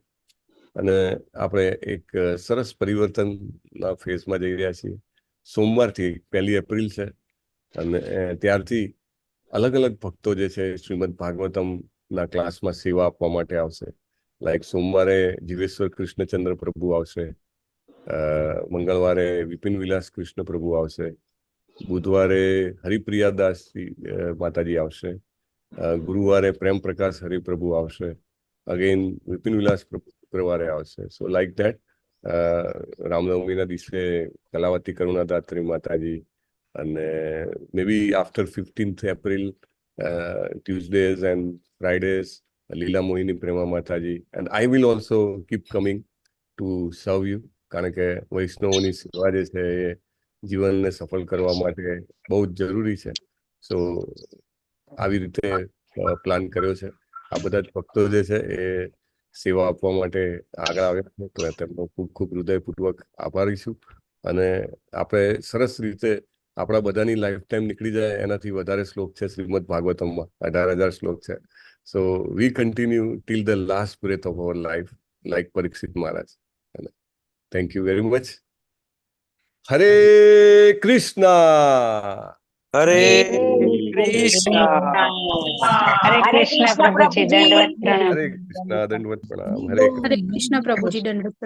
અને આપણે એક સરસ પરિવર્તનના ફેઝમાં જઈ રહ્યા છીએ. સોમવારથી 1 એપ્રિલ છે અને ત્યારથી અલગ અલગ ભક્તો જે છે શ્રીમદ ભાગવતમના ક્લાસમાં સેવા આપવા માટે આવશે. લાઈક સોમવારે જીવેશ્વર કૃષ્ણચંદ્ર પ્રભુ આવશે, મંગળવારે વિપિન વિલાસ કૃષ્ણ પ્રભુ આવશે, બુધવારે હરિપ્રિયાદાસજી માતાજી આવશે, ગુરુવારે પ્રેમ પ્રકાશ હરિપ્રભુ આવશે, અગેન વિપિન વિલાસ પ્રભુ શુક્રવારે આવશે. સો લાઈક ધેટ રામનવમીના દિવસે કલાવતી કરુણાદાત્રી માતાજી અને મે બી આફ્ટર 15th એપ્રિલ ટ્યુઝડેઝ એન્ડ ફ્રાઈડેઝ લીલા મોહિની પ્રેમા માતાજી. And I will also keep coming to સર્વ યુ, કારણ કે વૈષ્ણવોની સેવા જે છે એ જીવનને સફળ કરવા માટે બહુ જ જરૂરી છે. સો આવી રીતે પ્લાન કર્યો છે. આ બધા જ ભક્તો જે છે એ સેવા આપવા માટે આગળ આવ્યા છે, તો તેમનો ખૂબ ખૂબ હૃદયપૂર્વક આભારી છું. અને આપણે સરસ રીતે આપણા બધાની લાઈફ ટાઈમ નીકળી જાય એનાથી વધારે શ્લોક છે શ્રીમદ ભાગવતમમાં, 18,000 શ્લોક છે. So we continue till the last breath of our life like Parikshit Maharaj. Thank you very much. Hare Krishna. હરે કૃષ્ણ. હરે કૃષ્ણ પ્રભુજી, દંડવત પ્રણામ. હરે કૃષ્ણ, દંડવત પ્રણામ. હરે હરે કૃષ્ણ પ્રભુજી, દંડવત પ્રણામ.